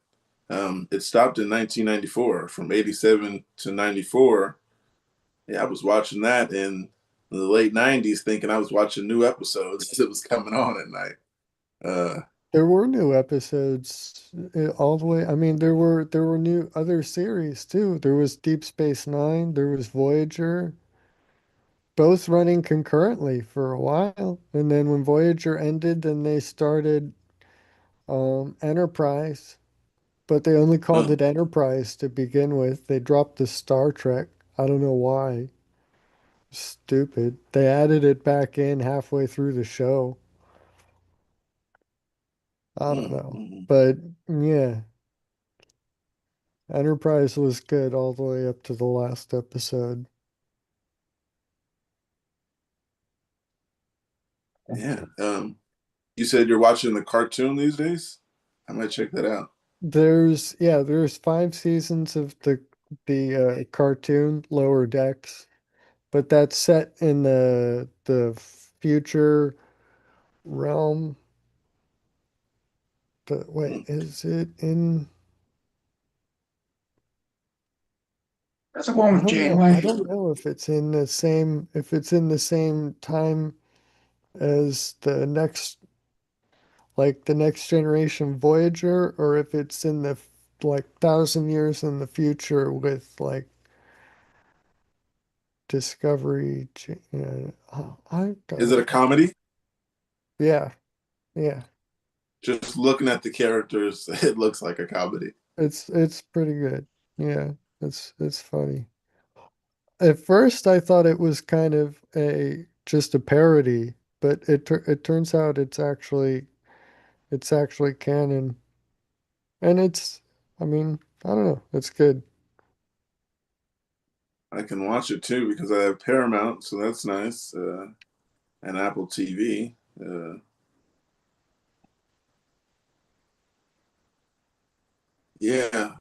It stopped in 1994. From 87 to 94. Yeah, I was watching that in the late 90s, thinking I was watching new episodes that was coming on at night. Uh, there were new episodes all the way. I mean, there were new other series too. There was Deep Space Nine, there was Voyager, both running concurrently for a while. And then when Voyager ended, then they started Enterprise, but they only called uh, it Enterprise to begin with. They dropped the Star Trek. I don't know why. Stupid. They added it back in halfway through the show. I don't know. mm. But yeah, Enterprise was good all the way up to the last episode. Yeah. You said you're watching the cartoon these days? I might check that out. There's 5 seasons of the cartoon Lower Decks, but that's set in the future realm. Wait, Mm. is it in? That's the one I with don't know. I Janeway. don't know if it's in the same time as the next generation Voyager, or if it's in the like 1,000 years in the future with like Discovery. I Is don't it a know. comedy? Yeah, yeah. Just looking at the characters, it looks like a comedy. It's pretty good. Yeah, it's funny. At first, I thought it was kind of a just a parody, but it turns out it's actually canon, and I mean, I don't know, it's good. I can watch it too because I have Paramount, so that's nice, and Apple TV. Yeah.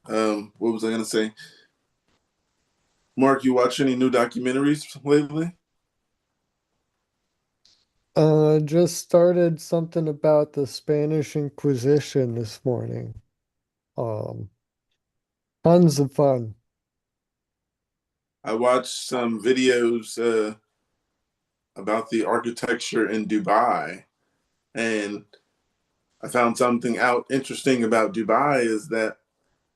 What was I gonna say? Mark, you watch any new documentaries lately? Just started something about the Spanish Inquisition this morning. Um, Tons of fun. I watched some videos about the architecture in Dubai, and I found something out interesting about Dubai is that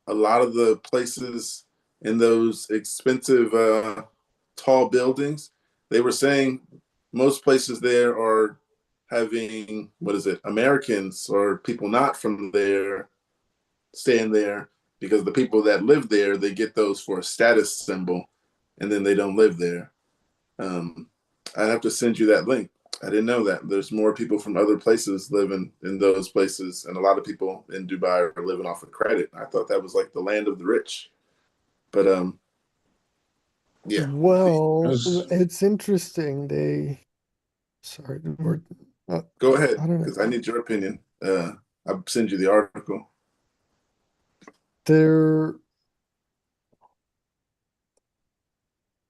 a lot of the places in those expensive tall buildings, they were saying most places there are having, what is it, Americans or people not from there staying there, because the people that live there, they get those for a status symbol, and then they don't live there. um, I'd have to send you that link. I didn't know that there's more people from other places living in those places, and a lot of people in Dubai are living off of credit. I thought that was like the land of the rich, but yeah. Well, Because it's interesting. Sorry, Go ahead I don't because I know. need your opinion. I'll send you the article. They're,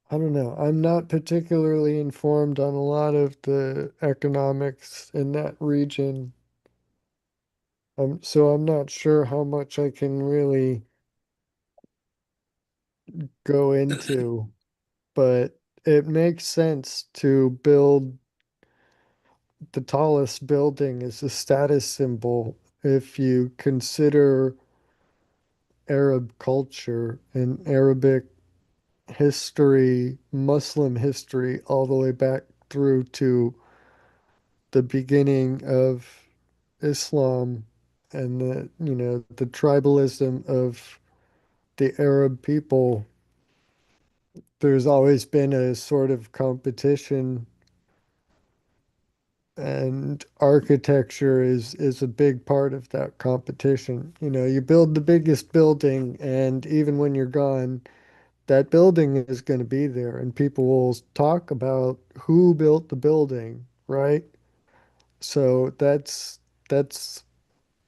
I don't know. I'm not particularly informed on a lot of the economics in that region. So I'm not sure how much I can really go into, but it makes sense to build the tallest building as a status symbol if you consider Arab culture and Arabic history, Muslim history, all the way back through to the beginning of Islam and the tribalism of the Arab people. There's always been a sort of competition and architecture is a big part of that competition. You know, you build the biggest building, and even when you're gone, that building is going to be there, and people will talk about who built the building, right? So that's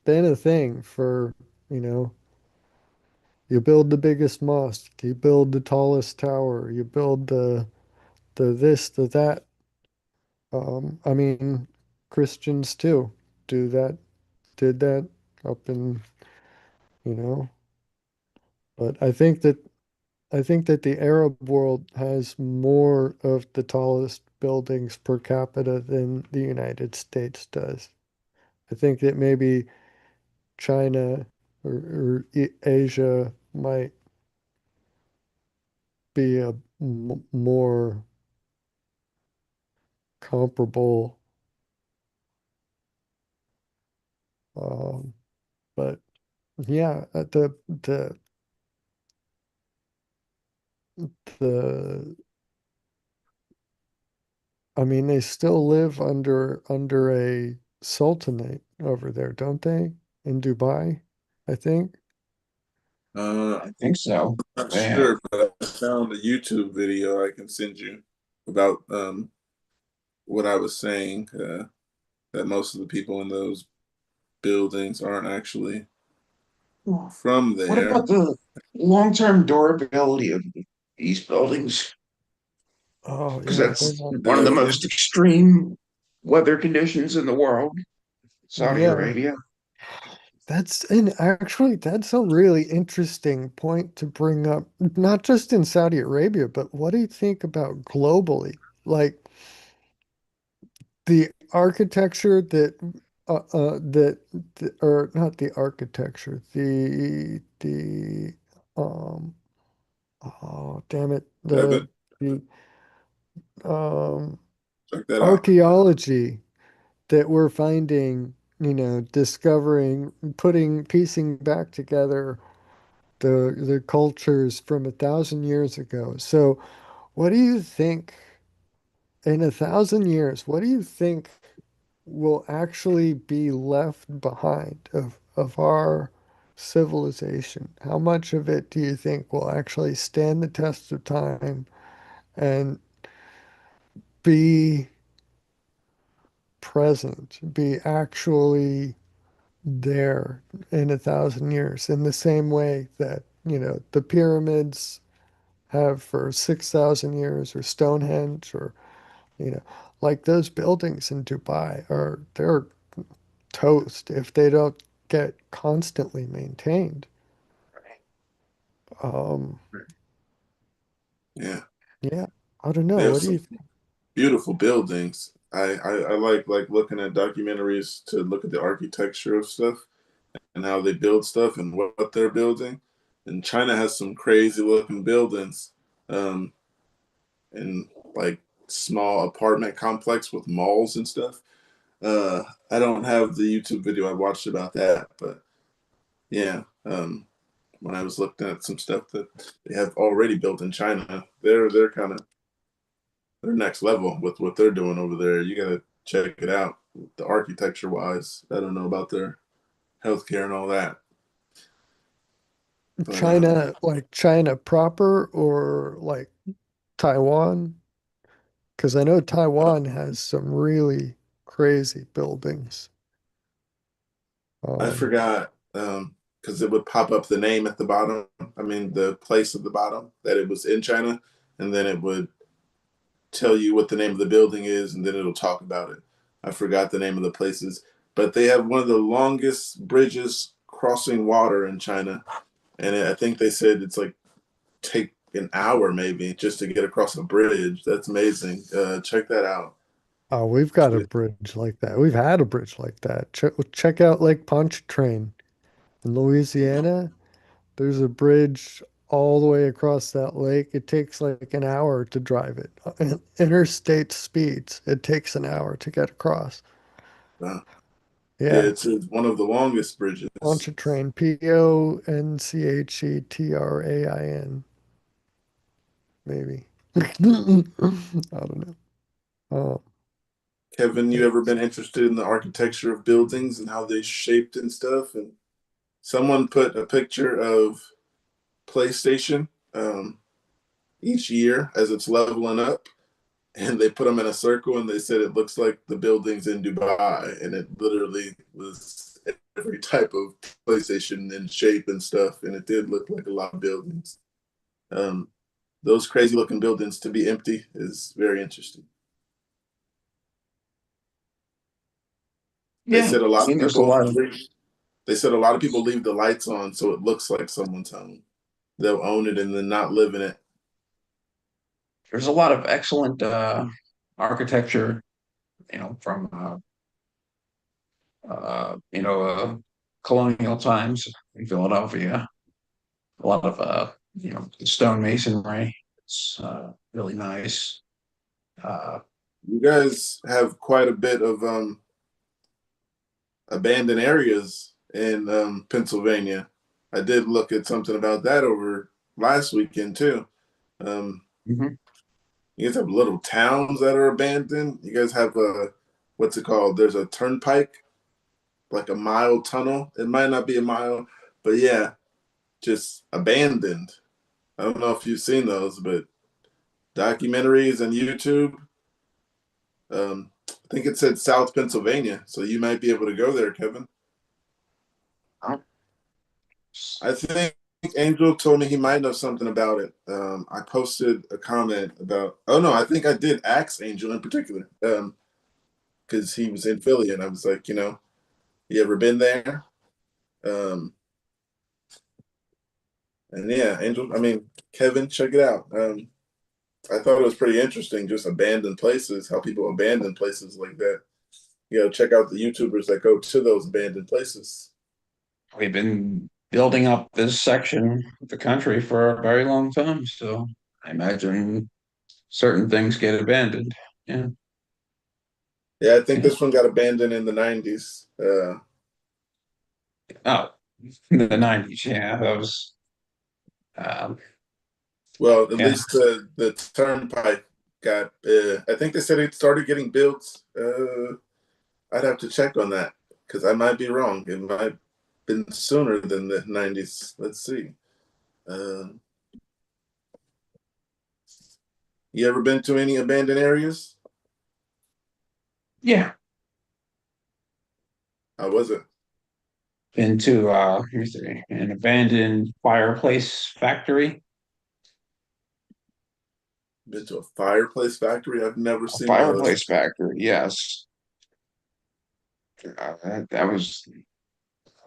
been a thing for, you know, you build the biggest mosque, you build the tallest tower, you build the this, the that. I mean, Christians too do that, did that up in, you know, but I think that the Arab world has more of the tallest buildings per capita than the United States does. I think that maybe China or Asia might be a more comparable, um, but yeah, the I mean, they still live under a sultanate over there, don't they? In Dubai, I think. I think so. Not Yeah. sure, but I found a YouTube video I can send you about what I was saying, that most of the people in those buildings aren't actually from What there. about the long-term durability of these buildings? Oh Because yeah, they're that's not. one of the most extreme weather conditions in the world, Saudi Yeah, Arabia. that's a really interesting point to bring up, not just in Saudi Arabia, but what do you think about globally? Like the architecture or not the architecture, the um oh damn it, Evan, the um check that out. archaeology that we're finding, discovering, piecing back together the cultures from 1,000 years ago. So, what do you think in 1,000 years? What do you think will actually be left behind of our civilization? How much of it do you think will actually stand the test of time and be present, be actually there in 1,000 years, in the same way that, the pyramids have for 6,000 years, or Stonehenge, or, you know, like those buildings in Dubai they're toast if they don't get constantly maintained. Um, Yeah, yeah, I don't they know. have What do some you think? beautiful buildings. I like looking at documentaries to look at the architecture of stuff and how they build stuff and what they're building. And China has some crazy looking buildings, um, and like small apartment complex with malls and stuff. I don't have the YouTube video I watched about that, but yeah, when I was looking at some stuff that they have already built in China, they're kind of they're next level with what they're doing over there. You gotta check it out, the architecture wise. I don't know about their healthcare and all that, but China, like China proper, or like Taiwan? Because I know Taiwan has some really crazy buildings. I Um, forgot because it would pop up the name at the bottom. I mean, the place at the bottom that it was in China, and then it would tell you what the name of the building is, and then it'll talk about it. I forgot the name of the places, but they have one of the longest bridges crossing water in China, and I think they said it's like take an hour maybe just to get across a bridge. That's amazing. Check that out. oh, we've got a bridge like that. We've had a bridge like that. Check out Lake Pontchartrain in Louisiana. There's a bridge all the way across that lake. It takes like an hour to drive it. Interstate speeds, it takes an hour to get across. Uh, yeah, Yeah. it's one of the longest bridges. Pontchartrain, Ponchartrain, maybe. I don't know. Kevin, you ever been interested in the architecture of buildings and how they shaped and stuff? And someone put a picture of PlayStation each year as it's leveling up, and they put them in a circle, and they said it looks like the buildings in Dubai, and it literally was every type of PlayStation in shape and stuff, and it did look like a lot of buildings. Um, those crazy looking buildings to be empty is very interesting. They Yeah, said a I lot of mean, there's a people lot of they said a lot of people leave the lights on so it looks like someone's home. They'll own it and then not live in it. there's a lot of excellent architecture, from colonial times in Philadelphia. A lot of stone masonry. It's really nice. Uh, You guys have quite a bit of abandoned areas in Pennsylvania. I did look at something about that over last weekend too. Um, mhm. you guys have little towns that are abandoned. You guys have a what's it called? There's a turnpike, like a mile tunnel. It might not be a mile, but yeah, just abandoned. I don't know if you've seen those, but documentaries on YouTube. I think it said South Pennsylvania, so you might be able to go there, Kevin. Oh, I think Angel told me he might know something about it. I posted a comment about. Oh no, I think I did ask Angel in particular because he was in Philly, and I was like, you ever been there? Um, and yeah, Angel. I mean, Kevin, check it out. I thought it was pretty interesting, just abandoned places, how people abandon places like that. Check out the YouTubers that go to those abandoned places. we've been building up this section of the country for a very long time, so I imagine certain things get abandoned. Yeah, Yeah, I think yeah. this one got abandoned in the 90s. Oh, in the 90s. Yeah, that was. Um, Well, at yeah, least the turnpike got. I think they said it started getting built. I'd have to check on that because I might be wrong. It might have been sooner than the 90s. Let's see. Uh, you ever been to any abandoned areas? yeah. How was it? Been to let me see, an abandoned fireplace factory. Been to a fireplace factory? I've never A seen those. fireplace factory, yes. That was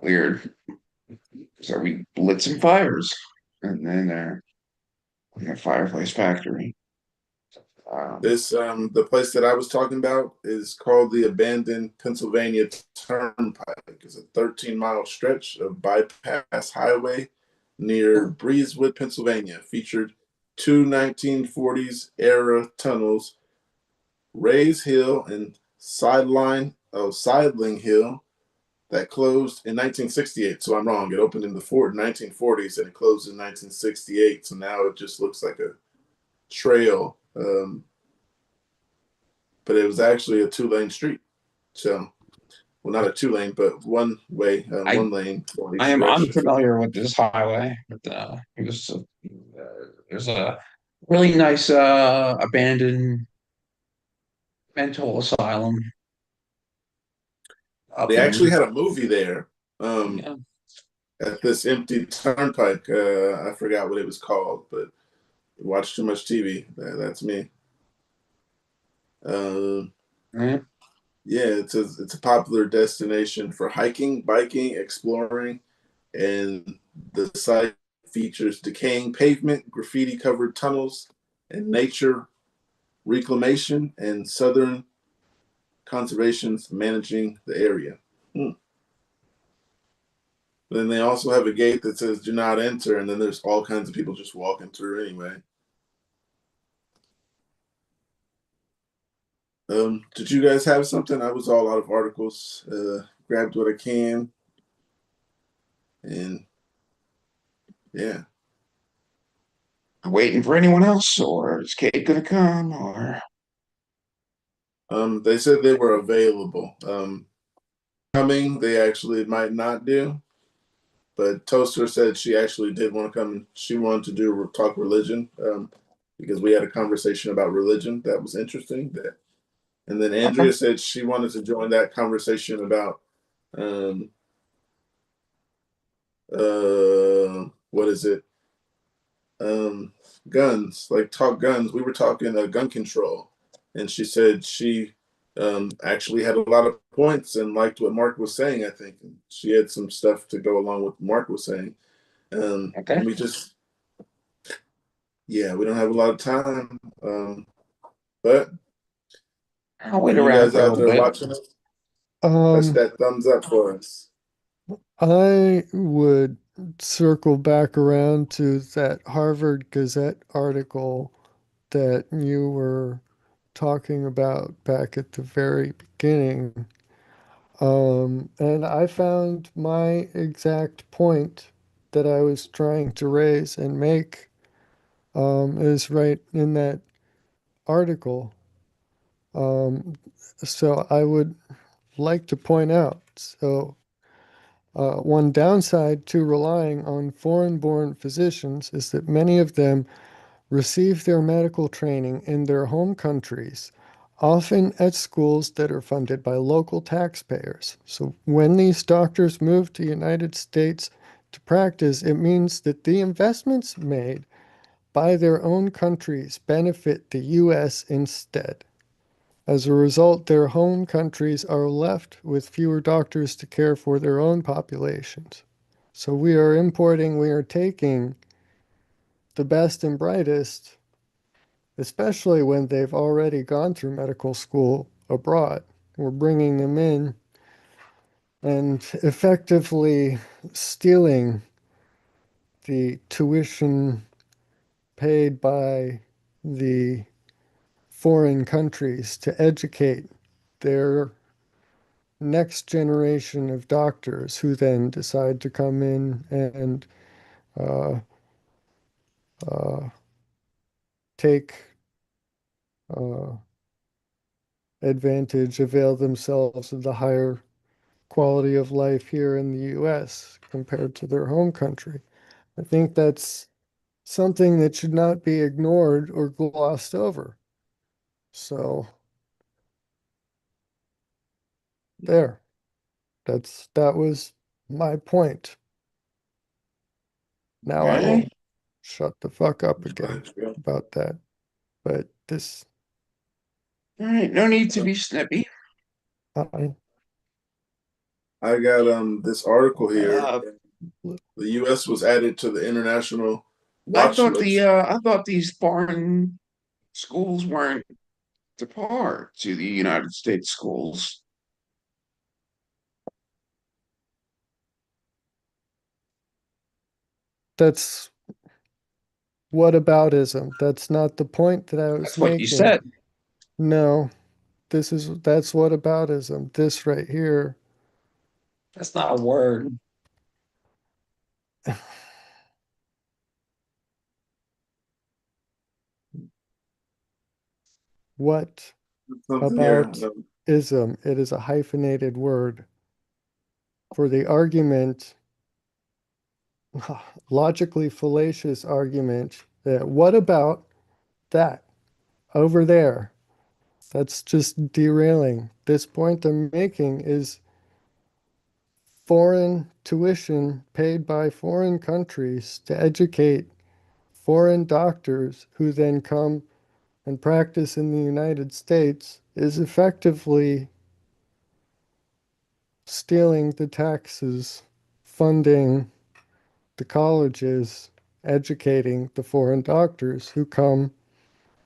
weird. So we lit some fires, and then we had a fireplace factory. Um, The place that I was talking about is called the Abandoned Pennsylvania Turnpike. It's a 13-mile stretch of bypass highway near Breezewood, Pennsylvania. Featured two 1940s era tunnels, Rays Hill and Sidling Hill, that closed in 1968. So I'm wrong. It opened in the 1940s and it closed in 1968. So now it just looks like a trail. But it was actually a two-lane street. So, well, not a two-lane, but one way, I one lane for each I am direction. unfamiliar with this highway, but there's a really nice abandoned mental asylum up They actually in. had a movie there Yeah. at this empty turnpike. I forgot what it was called, but watched too much TV. That's me. Uh, Yeah. yeah, it's a popular destination for hiking, biking, exploring, and the site features decaying pavement, graffiti-covered tunnels, and nature reclamation and Southern Conservation's managing the area. Then they also have a gate that says "Do not enter," and then there's all kinds of people just walking through anyway. Did you guys have something? I was all out of articles. Grabbed what I can, and yeah. Waiting for anyone else, or is Kate gonna come, or They said they were available. Coming, they actually might not do, but Toaster said she actually did want to come. She wanted to do talk religion because we had a conversation about religion that was interesting. And then Okay. Andrea said she wanted to join that conversation about um, what is it? Um, Guns, like talk guns. We were talking gun control, and she said she actually had a lot of points and liked what Mark was saying. I think and she had some stuff to go along with what Mark was saying. Okay. And we just, yeah, we don't have a lot of time. But I'll for wait you around guys for a out little there bit. watching us, press Um, that thumbs up for us. I would circle back around to that Harvard Gazette article that you were talking about back at the very beginning. And I found my exact point that I was trying to raise and make is right in that article. So I would like to point out. One downside to relying on foreign-born physicians is that many of them receive their medical training in their home countries, often at schools that are funded by local taxpayers. So when these doctors move to the United States to practice, it means that the investments made by their own countries benefit the U.S. instead. As a result, their home countries are left with fewer doctors to care for their own populations. So we are taking the best and brightest, especially when they've already gone through medical school abroad. We're bringing them in and effectively stealing the tuition paid by the foreign countries to educate their next generation of doctors who then decide to come in and uh, uh, take uh, advantage, avail themselves of the higher quality of life here in the US compared to their home country. I think that's something that should not be ignored or glossed over. So there, that was my point. Now I will Okay. shut the fuck up again about that. But this, All right. No need to be snippy. I, I got this article here. Uh, The U.S. was added to the international I watch thought list. I thought these foreign schools weren't to par to the United States schools. that's whataboutism. That's not the point that I was That's what you making. said. No, that's whataboutism. This right here. That's not a word. What Something here. about ism? It is a hyphenated word for the argument, logically fallacious argument that what about that over there? That's just derailing. This point I'm making is foreign tuition paid by foreign countries to educate foreign doctors who then come and practice in the United States is effectively stealing the taxes, funding the colleges, educating the foreign doctors who come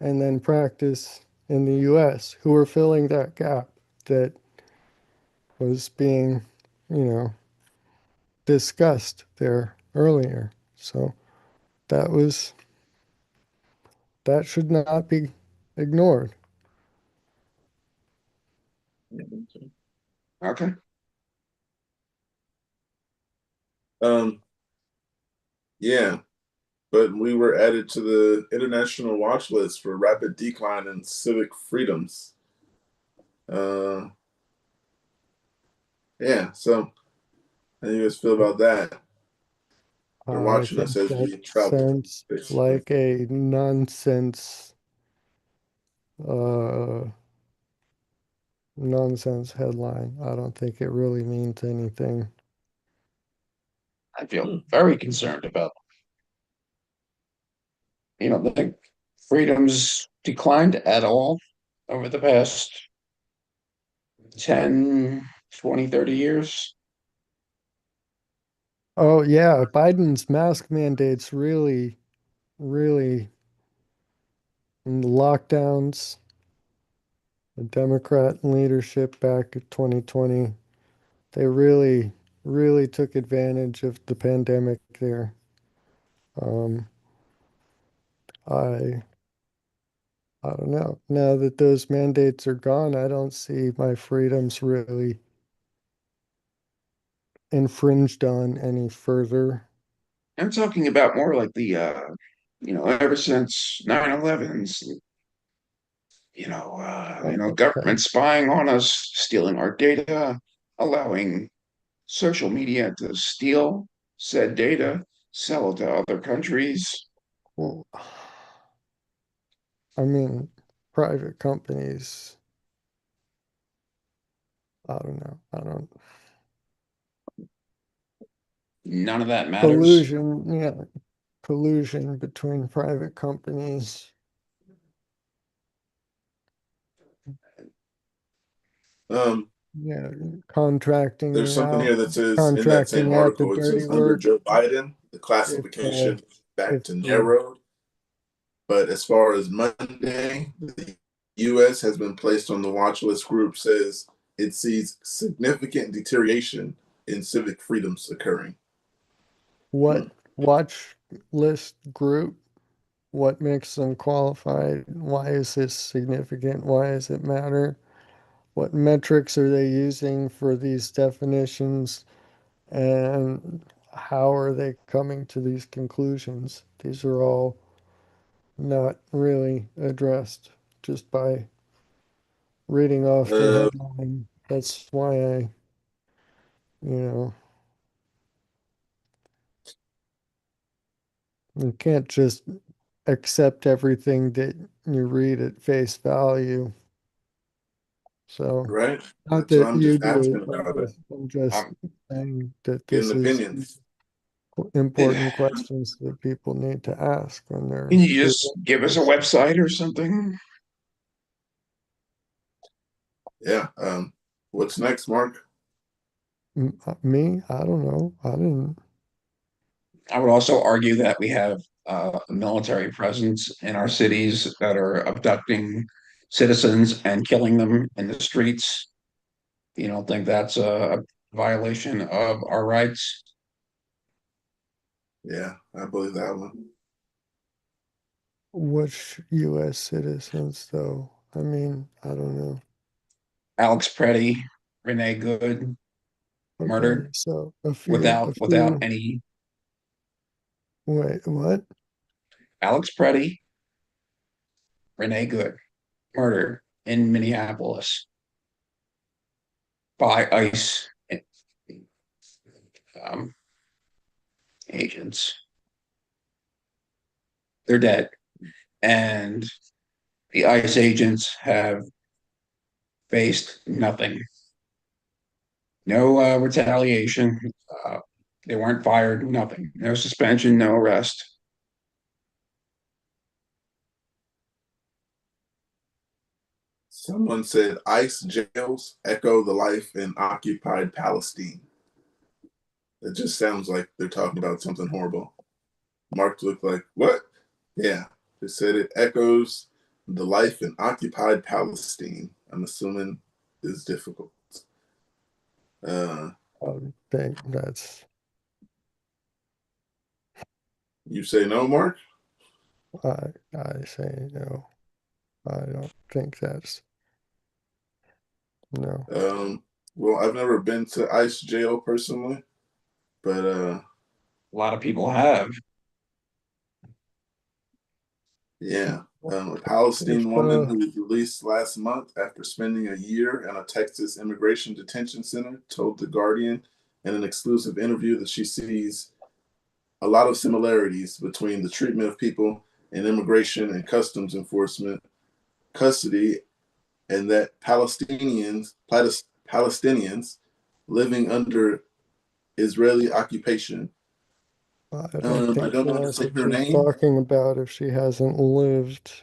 and then practice in the US, who are filling that gap that was being, you know, discussed there earlier. So that was that should not be ignored. Okay. Um, yeah, but we were added to the international watch list for rapid decline in civic freedoms. Uh, yeah. So how do you guys feel about that? They're I watching think us as that we travel, sounds basically. like a uh, nonsense headline. I don't think it really means anything. I feel very concerned about, the freedoms declined at all over the past 10, 20, 30 years. Oh yeah, Biden's mask mandates really, and the lockdowns, the Democrat leadership back in 2020, they really took advantage of the pandemic there. Um, I I don't know. Now that those mandates are gone, I don't see my freedoms really infringed on any further. I'm talking about more like ever since 9/11's, Oh, okay. government spying on us, stealing our data, allowing social media to steal said data, sell it to other countries. Well, I mean, private companies, I don't know. I don't None of that matters. collusion, yeah, collusion between private companies. Um, Yeah, there's contracting something out, here that says in that same contracting out the article, it dirty says under work. Joe Biden, the If classification is back if to the narrowed. But as far as Monday, the U.S. has been placed on the watch list. Group says it sees significant deterioration in civic freedoms occurring. what Hmm. watch list group, what makes them qualified? Why is this significant? Why does it matter? What metrics are they using for these definitions? And how are they coming to these conclusions? These are all not really addressed just by reading off the Uh, headline. That's why you know, you can't just accept everything that you read at face value. So, right. not That's what that I'm you just do asking it, about it. I'm just Um, saying that Getting this is opinions. can important questions that people need to ask when they're you just reading give us a this. website or something? Yeah. What's next, Mark? Me? I don't know. I didn't. I would also argue that we have a military presence in our cities that are abducting citizens and killing them in the streets. You don't think that's a violation of our rights? Yeah, I believe that one. Which U.S. citizens, though? I mean, I don't know. Alex Preddy, Renee Good, Okay, murdered so a without few. any. Wait, what? Alex Preddy, Renee Good, murdered in Minneapolis by ICE um, agents. They're dead, and the ICE agents have faced nothing. No retaliation. Uh, they weren't fired. Nothing. No suspension. No arrest. Someone said ICE jails echo the life in occupied Palestine. It just sounds like they're talking about something horrible. Mark looked like, what? Yeah, just said it echoes the life in occupied Palestine. I'm assuming is difficult. Uh, I think that's. you say no, Mark? I say no. I don't think that's no. Um, well, I've never been to ICE jail personally, but A lot of people have. Yeah. A If Palestinian woman who was released last month after spending a year in a Texas immigration detention center told The Guardian in an exclusive interview that she sees a lot of similarities between the treatment of people in immigration and customs enforcement custody, and that Palestinians living under Israeli occupation. I don't I think don't she know how to knows say what her she's name. talking about if she hasn't lived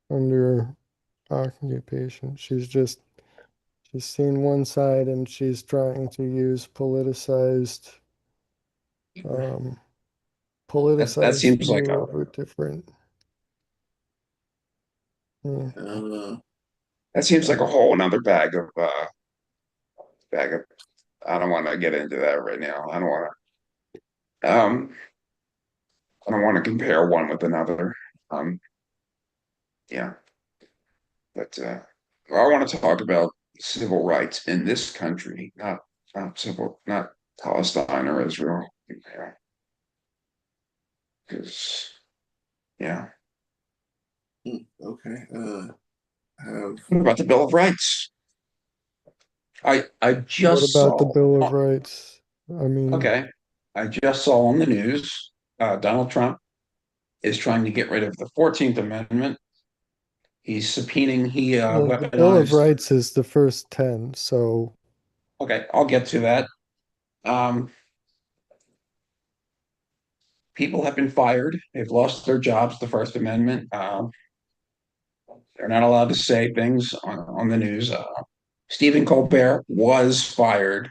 under occupation. She's seen one side and she's trying to use um That politicized seems like view of a different Uh, a whole another bag of. I don't want to get into that right now. Um, I don't want to compare one with another. Um, yeah, but I want to talk about civil rights in this country, not Palestine or Israel. Yeah, because yeah. okay. Have What about the Bill of Rights? I what just about the saw. Bill of Rights? I mean, Okay, I just saw on the news, Donald Trump is trying to get rid of the 14th Amendment. He's subpoenaing. He well, the Bill of weaponized. Rights is the first 10, so Okay, I'll get to that. Um, People have been fired. They've lost their jobs. The First Amendment. They're not allowed to say things on the news. Stephen Colbert was fired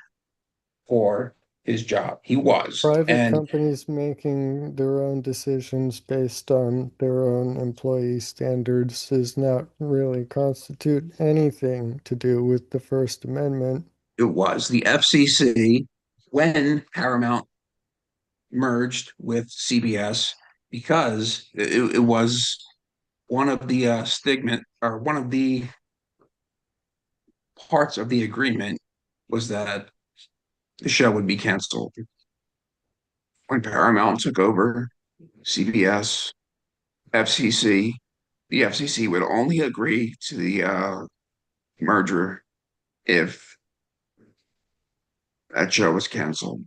for his job. He was, private and companies making their own decisions based on their own employee standards does not really constitute anything to do with the First Amendment. it was the FCC when Paramount merged with CBS because it was one of the stigma or one of the parts of the agreement was that the show would be canceled. When Paramount took over CBS, FCC, the FCC would only agree to the merger if that show was canceled.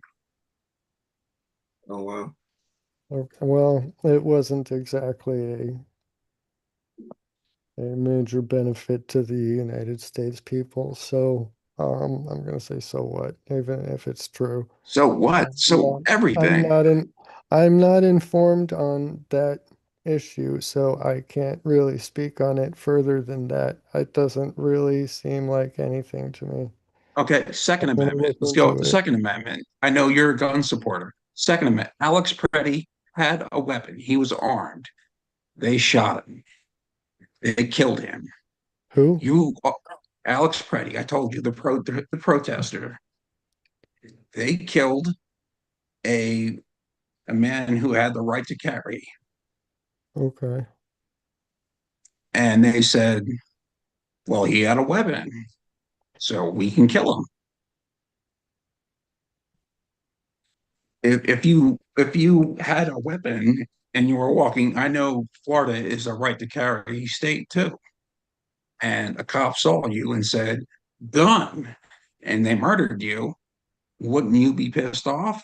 oh wow. Okay, well, it wasn't exactly a major benefit to the United States people, so I'm gonna say so what, even if it's true. So what? I'm So not, I'm everything. not in, I'm not informed on that issue, so I can't really speak on it further than that. It doesn't really seem like anything to me. Okay, I'm Second gonna Amendment. look Let's go with into the it. Second Amendment. I know you're a gun supporter. Second Amendment. Alex Preddy had a weapon. He was armed. They shot him. They killed him. Who? You, Alex Preddy. I told you the protester. They killed a a man who had the right to carry, Okay. and they said, "Well, he had a weapon, so we can kill him." If you had a weapon and you were walking, I know Florida is a right to carry state too, and a cop saw you and said, "Gun," and they murdered you, wouldn't you be pissed off?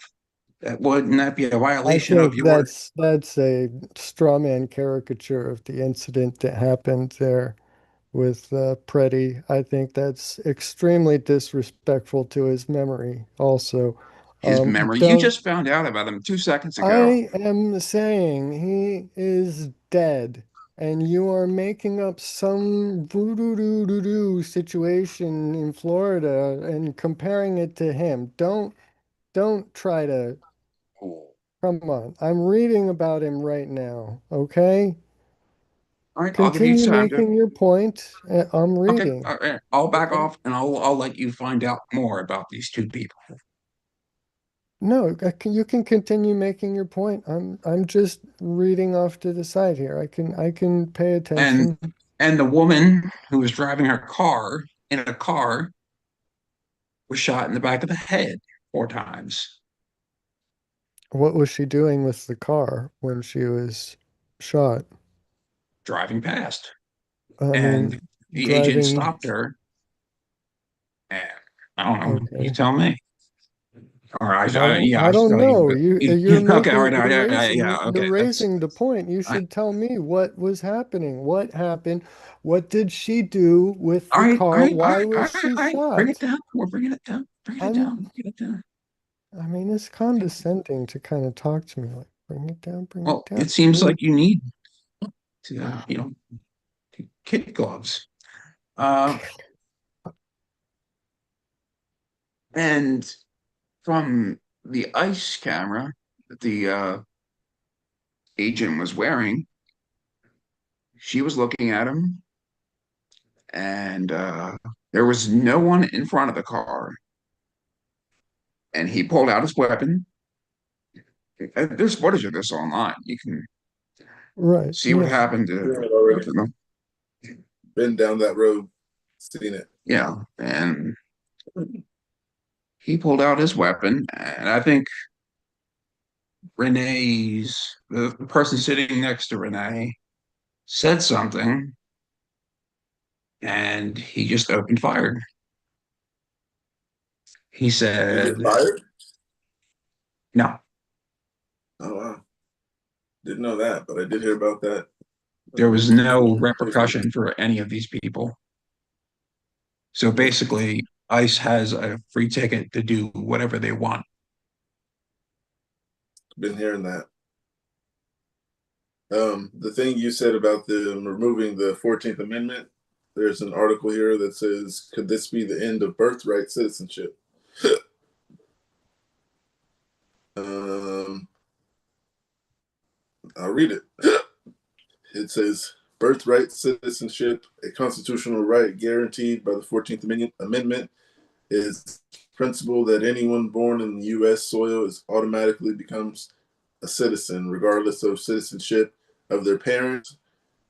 Wouldn't that be a I violation of think your? that's a straw man caricature of the incident that happened there with Preddy. I think that's extremely disrespectful to his memory. Also, His memory? You don't. just found out about him 2 seconds ago. I am saying he is dead, and you are making up some voodoo doo doo doo situation in Florida and comparing it to him. Don't try to. All Come on. I'm reading about him right now. Okay? right, I'll give you Continue time to. making your point. I'm Okay, reading. all right, I'll back Okay? off and I'll let you find out more about these two people. No, you can continue making your point. I'm just reading off to the side here. I can pay And attention. and the woman who was driving her car in a car was shot in the back of the head 4 times. What was she doing with the car when she was shot? driving past, I and mean, the agent driving. stopped her, and I don't know. You Okay. tell me. Or yeah, I I should don't tell you. know. But You're okay, all right, making all right, yeah, you're okay. That's raising the point. You I, should tell me what was happening. What happened? What did she do with all the right, all car? right, all Why right, all was right, all she right. Bring it shot? down. We're bringing it down. Bringing it I'm down. Bring it down. I mean, it's condescending to kind of talk to me like, bring it Well, down. it seems Bring like it. you need to, kid gloves. Uh, and from the ice camera that the agent was wearing, she was looking at him, and there was no one in front of the car. And he pulled out his weapon. There's footage of this online. You can Right. see what Yeah. happened to Seen it both already. of them. Been down that road, seen it. Yeah, and he pulled out his weapon, and I think the person sitting next to Renee, said something, and he just opened fire. He Did he said, get fired? no, Oh wow, didn't know that, but I did hear about that. there was no From Facebook. repercussion for any of these people. So Hmm. basically, ICE has a free ticket to do whatever they want. Been hearing that. The thing you said about the removing the 14th Amendment, there's an article here that says, could this be the end of birthright citizenship? um, I'll read it. It says, birthright citizenship, a constitutional right guaranteed by the 14th Amendment, is principle that anyone born in the U.S. soil is automatically becomes a citizen, regardless of citizenship of their parents.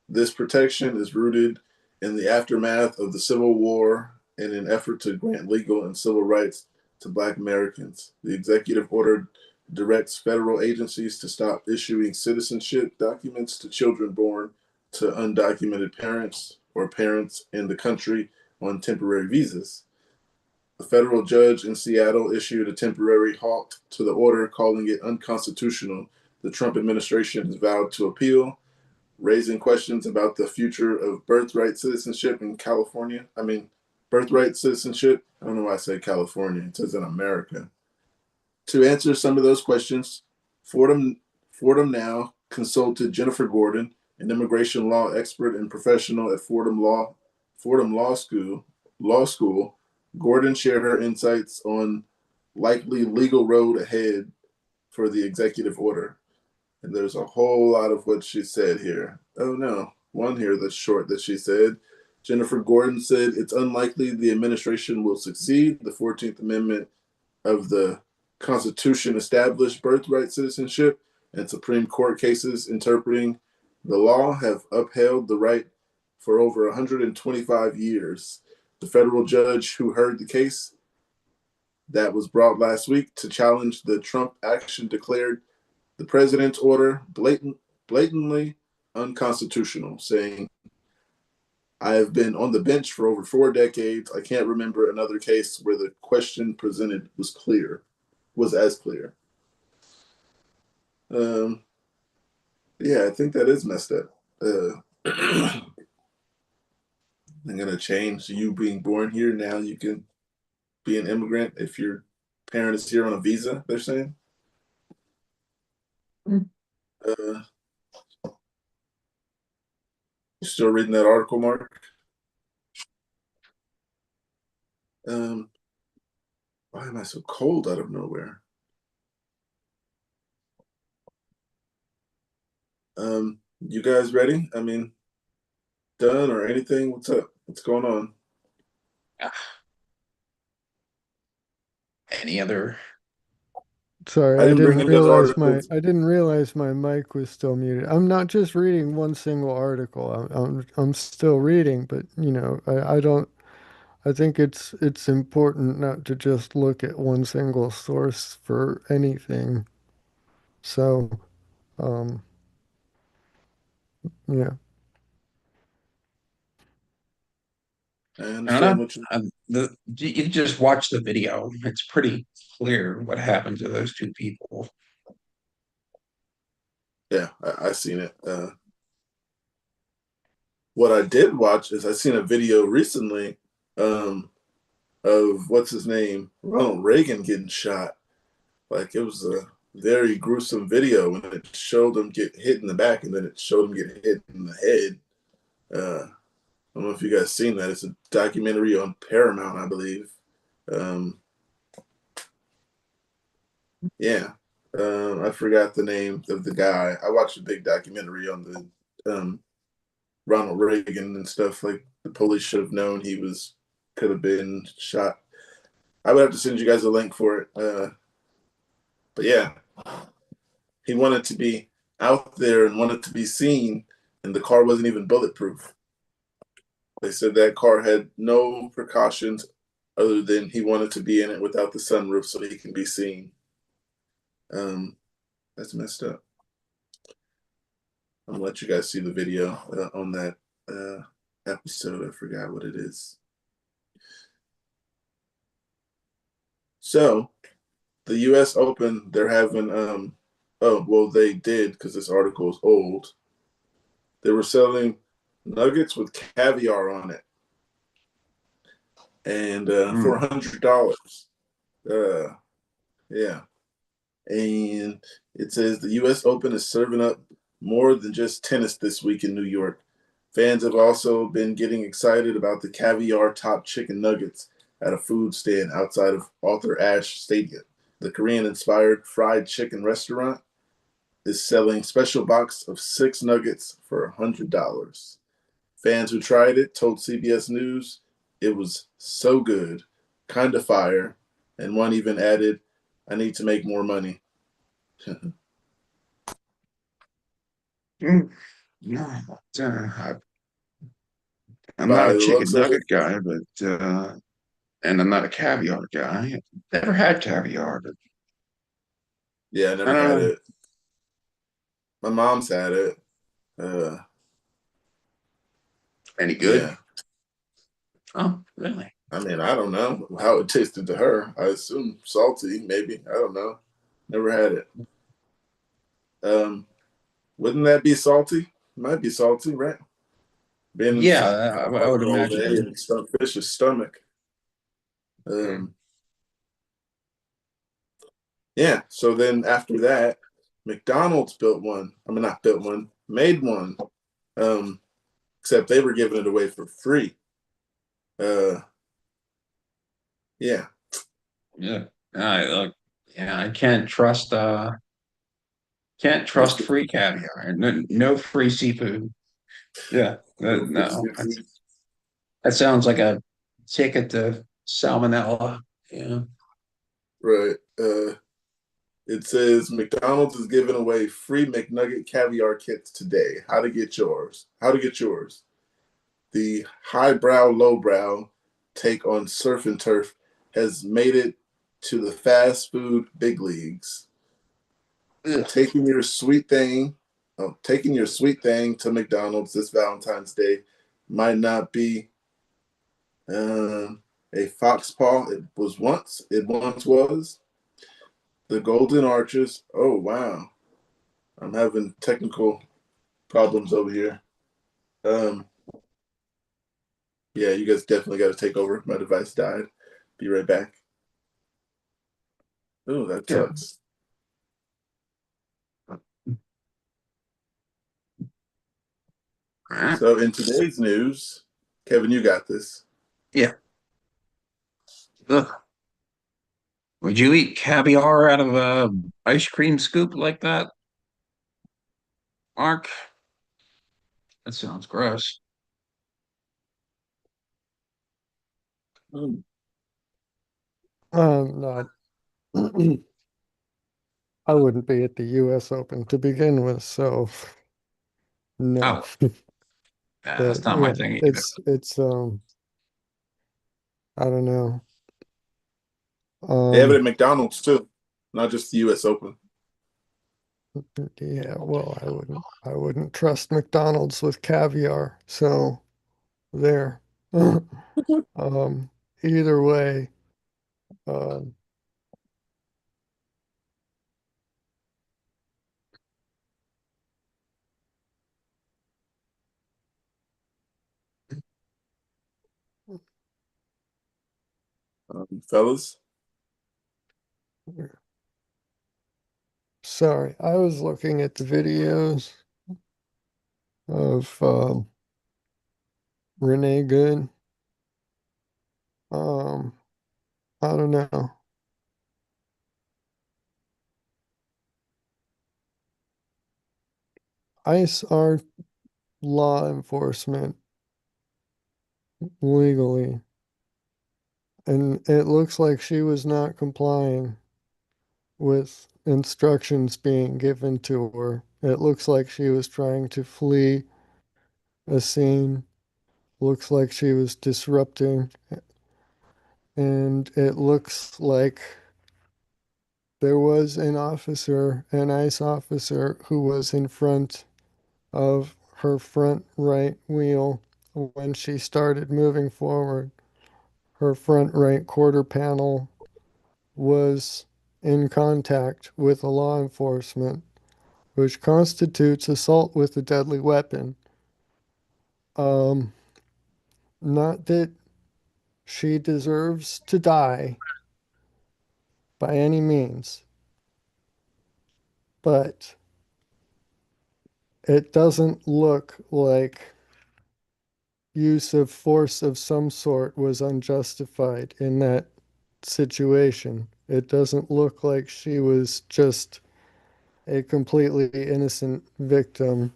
This protection is rooted in the aftermath of the Civil War in an effort to grant legal and civil rights to Black Americans. The executive order directs federal agencies to stop issuing citizenship documents to children born to undocumented parents or parents in the country on temporary visas. A federal judge in Seattle issued a temporary halt to the order, calling it unconstitutional. The Trump administration has vowed to appeal, raising questions about the future of birthright citizenship in California. I mean, birthright citizenship. I don't know why I say California. It says in America. To answer some of those questions, Fordham, Fordham Now consulted Jennifer Gordon, an immigration law expert and professional at Fordham Law School. Gordon shared her insights on likely legal road ahead for the executive order. And there's a whole lot of what she said here. Oh no, one here that's short that she said. Jennifer Gordon said it's unlikely the administration will succeed. The 14th Amendment of the Constitution established birthright citizenship, and Supreme Court cases interpreting the law have upheld the right for over 125 years. The federal judge who heard the case that was brought last week to challenge the Trump action declared the president's order blatantly unconstitutional, saying, I have been on the bench for over 4 decades. I can't remember another case where the question presented was as clear. Um, yeah, I think that is messed up. I'm gonna change you being born here. Now you can be an immigrant if your parent is here on a visa. They're saying. Uh, you still reading that article, Mark? Um, why am I so cold out of nowhere? You guys ready? I mean, done or anything? What's up? What's going on? Any other? Sorry, I didn't bring any other articles. I didn't realize my mic was still muted. I'm not just reading one single article. I'm still reading, but I don't I think it's important not to just look at one single source for anything. So, um, yeah. I I don't know. understand what you. You just watch the video. It's pretty clear what happened to those two people. Yeah, I seen it. What I did watch is I seen a video recently um, of what's his name, Ronald Reagan getting shot. Like it was a very gruesome video when it showed him get hit in the back and then it showed him get hit in the head. I don't know if you guys seen that. It's a documentary on Paramount, I believe. Um, yeah, I forgot the name of the guy. I watched a big documentary on the Ronald Reagan and stuff. Like the police should have known he was could have been shot. I would have to send you guys a link for it. But yeah, he wanted to be out there and wanted to be seen, and the car wasn't even bulletproof. They said that car had no precautions other than he wanted to be in it without the sunroof so he can be seen. That's messed up. I'm gonna let you guys see the video on that episode. I forgot what it is. So the U.S. Open, they're having oh well, they did because this article is old. They were selling nuggets with caviar on it, and for $100. Yeah, and it says the U.S. Open is serving up more than just tennis this week in New York. Fans have also been getting excited about the caviar top chicken nuggets at a food stand outside of Arthur Ashe Stadium. The Korean-inspired fried chicken restaurant is selling special box of 6 nuggets for $100. Fans who tried it told CBS News it was so good, kind of fire, and one even added, "I need to make more money." No, I'm not By a the chicken looks of it, nugget guy, but and I'm not a caviar guy. Never had caviar, but yeah, I I never don't had know. it. My mom's had it. Uh, Any good? yeah, Oh, really? I mean, I don't know how it tasted to her. I assume salty, maybe. I don't know. Never had it. Um, wouldn't that be salty? Might be salty, right? Being Yeah, I would over all imagine. day in some fish's stomach. Mm. Um, yeah. So then after that, McDonald's built one. I mean, not built one, made one. Um, except they were giving it away for free. Uh, yeah. Yeah, I look. Yeah, I can't That's trust free caviar. No, no free seafood. Yeah, no free no. seafood. That sounds like a ticket to salmonella. Yeah. Right. It says McDonald's is giving away free McNugget caviar kits today. How to get yours? How to get yours? The highbrow, lowbrow take on surf and turf has made it to the fast food big leagues. Ugh. Taking your sweet thing to McDonald's this Valentine's Day might not be a fox paw. It once was. The Golden Arches. Oh wow, I'm having technical problems over here. Um, yeah, you guys definitely got to take over. My device died. Be right back. Oh, that Yeah. sucks. Alright. So in today's news, Kevin, you got this. Yeah. Ugh. Would you eat caviar out of a ice cream scoop like that, Mark? That sounds gross. Mm. Not. I wouldn't be at the U.S. Open to begin with, so no. Oh, yeah, But that's not my yeah, thing either. it's I don't know. They have it Um at McDonald's too, not just the U.S. Open. yeah, well, I wouldn't trust McDonald's with caviar, so there. Um, Either way, um, Fellas. sorry, I was looking at the videos of Renee Good. Um, I don't know. ICE are law enforcement legally, and it looks like she was not complying with instructions being given to her. It looks like she was trying to flee a scene. Looks like she was disrupting, and it looks like there was an officer, an ICE officer, who was in front of her front right wheel when she started moving forward. Her front right quarter panel was in contact with a law enforcement, which constitutes assault with a deadly weapon. Um, Not that she deserves to die by any means, but it doesn't look like use of force of some sort was unjustified in that situation. It doesn't look like she was just a completely innocent victim.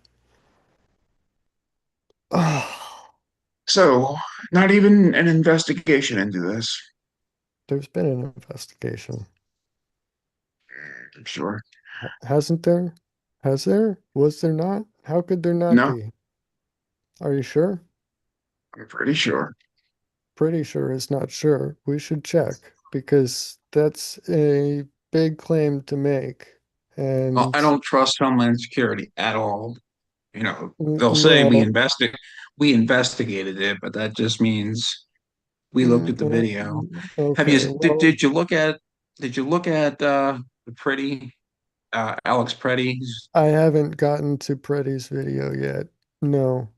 So, not even an investigation into this. There's been an investigation, I'm sure. hasn't there? Has there? Was there not? How could there not No, be? Are you sure? I'm pretty sure. Pretty sure is not sure. We should check because that's a big claim to make. Well, I And don't trust Homeland Security at all. You know, they'll say no, we investigated it, but that just means we looked at the video. Have you okay. Well, did you look at the pretty Alex Pretty's? I haven't gotten to Pretty's video yet. No,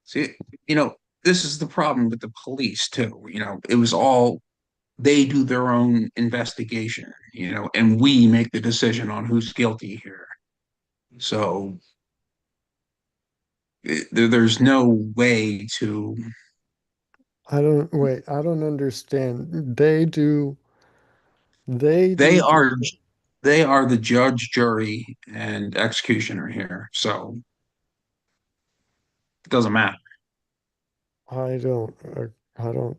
See, you know, this is the problem with the police too. You know, it was all they do their own investigation, you know, and we make the decision on who's guilty here. So there's no way to. wait, I don't understand. They They do, are they are the judge, jury, and executioner here. So it doesn't matter. I don't, I don't,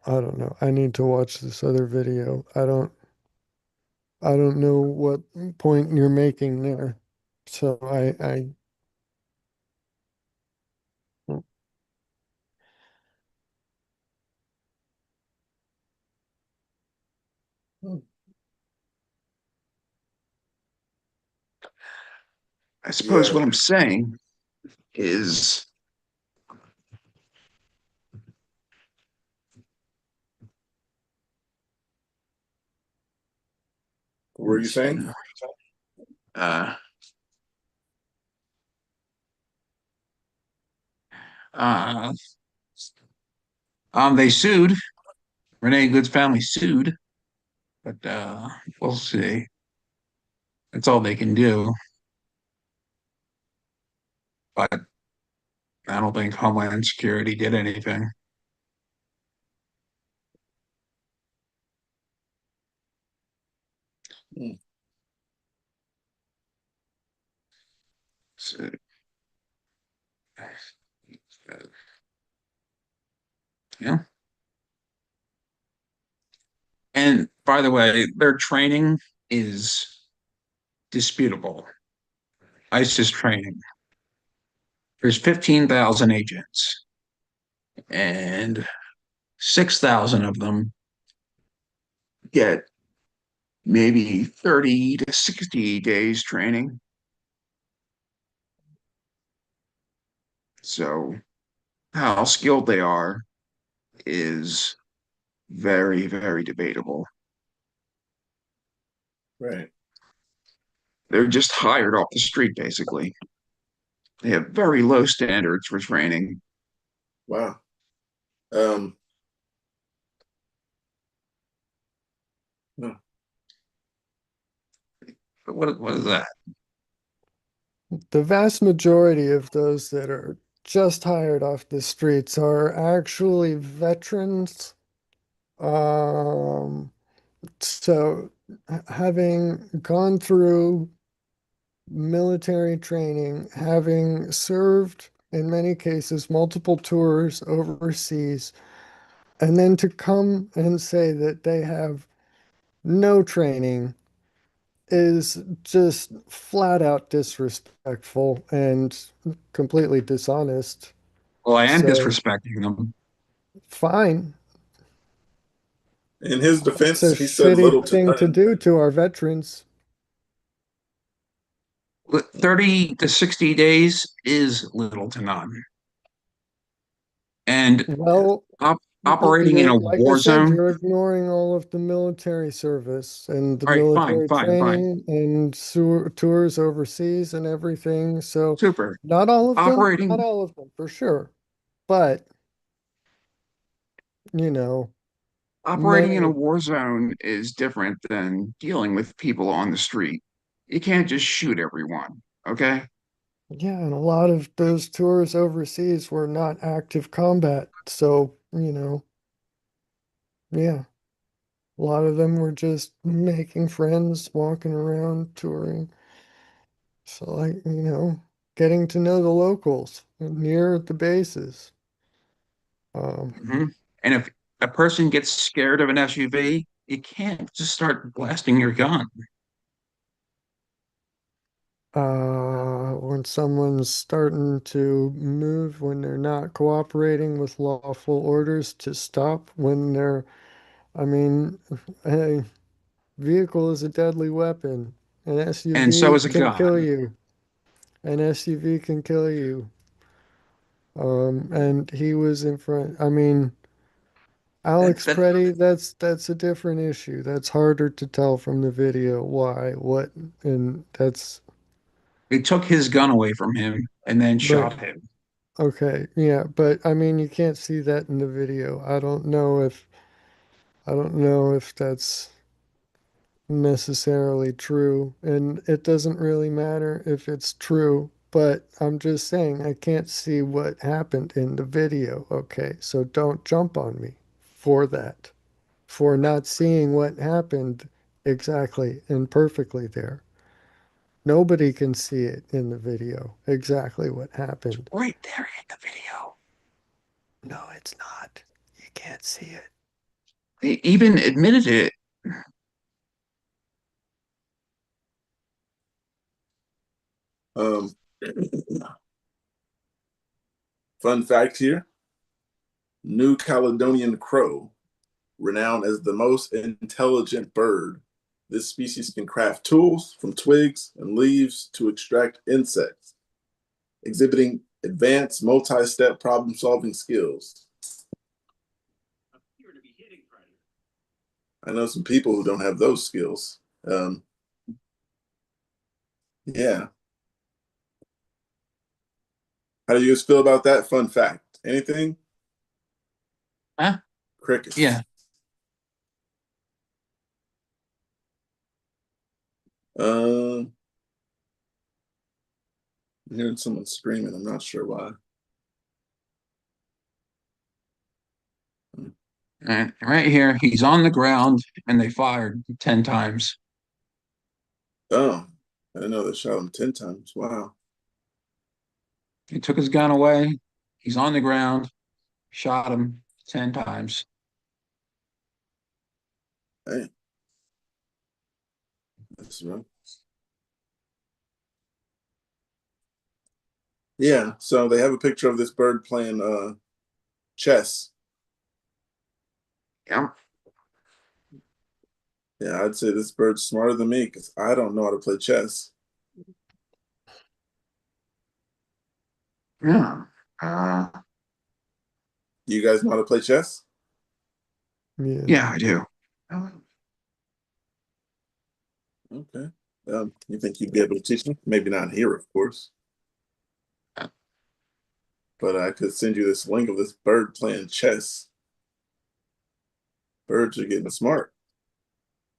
I don't know. I need to watch this other video. I don't know what point you're making there. So I suppose Yeah. what I'm saying is What were you saying? uh, uh, they sued. Renee Good's family sued, but we'll see. That's all they can do. But I don't think Homeland Security did anything. Hmm. So, yeah. And by the way, their training is disputable. ISIS training. There's 15,000 agents, and 6,000 of them get maybe 30 to 60 days training. So how skilled they are is very, very debatable. Right. They're just hired off the street, basically. They have very low standards for training. Wow. Um, hmm. But what is that? The vast majority of those that are just hired off the streets are actually veterans. Um, so having gone through military training, having served in many cases multiple tours overseas, and then to come and say that they have no training is just flat out disrespectful and completely dishonest. Well, I am So, disrespecting them. fine. In his It's a defense, he said shitty little to thing to none. do to our veterans. 30 to 60 days is little to none. And Well, op operating in you're, a like I war said, zone. you're ignoring all of the military service and the All right, fine, military fine, fine. training and tours overseas and everything. So, Super. not Operating all of them for sure, but you know, operating in a many. war zone is different than dealing with people on the street. You can't just shoot everyone, okay? Yeah, and a lot of those tours overseas were not active combat. So, yeah, a lot of them were just making friends, walking around, touring. So, like, getting to know the locals near the bases. Um, Hmm. And if a person gets scared of an SUV, you can't just start blasting your gun. when someone's starting to move, when they're not cooperating with lawful orders to stop, I mean, hey, vehicle is a deadly weapon. An And so SUV is a can kill gun. you. An SUV can kill you. And he was in front. I mean, That Alex that Preddy, that's a different issue. That's harder to tell from the video why, what, and that's they took his gun away from him and then right. shot him. Okay, yeah, but I mean, you can't see that in the video. I don't know if that's necessarily true, and it doesn't really matter if it's true, but I'm just saying I can't see what happened in the video. Okay, so don't jump on me for that, for not seeing what happened exactly and perfectly there. Nobody can see it in the video exactly what happened. Right there in the video. No, it's not. You can't see it. They even admitted it. Um, Fun fact here: New Caledonian crow, renowned as the most intelligent bird. This species can craft tools from twigs and leaves to extract insects, exhibiting advanced multi-step problem-solving skills. I know some people who don't have those skills. Yeah. How do you guys feel about that fun fact? Anything? Huh? Crickets. Yeah. I'm hearing someone screaming. I'm not sure why. And right here, he's on the ground and they fired 10 times. Oh, I didn't know they shot him 10 times. Wow. He took his gun away. He's on the ground, shot him 10 times. Hey, that's right. Yeah, so they have a picture of this bird playing chess. Yeah. Yeah, I'd say this bird's smarter than me because I don't know how to play chess. Yeah. You guys know how to play chess? Yeah. Yeah, I do. Okay. You think you'd be able to teach me? Maybe not here, of course. But I could send you this link of this bird playing chess. Birds are getting smart.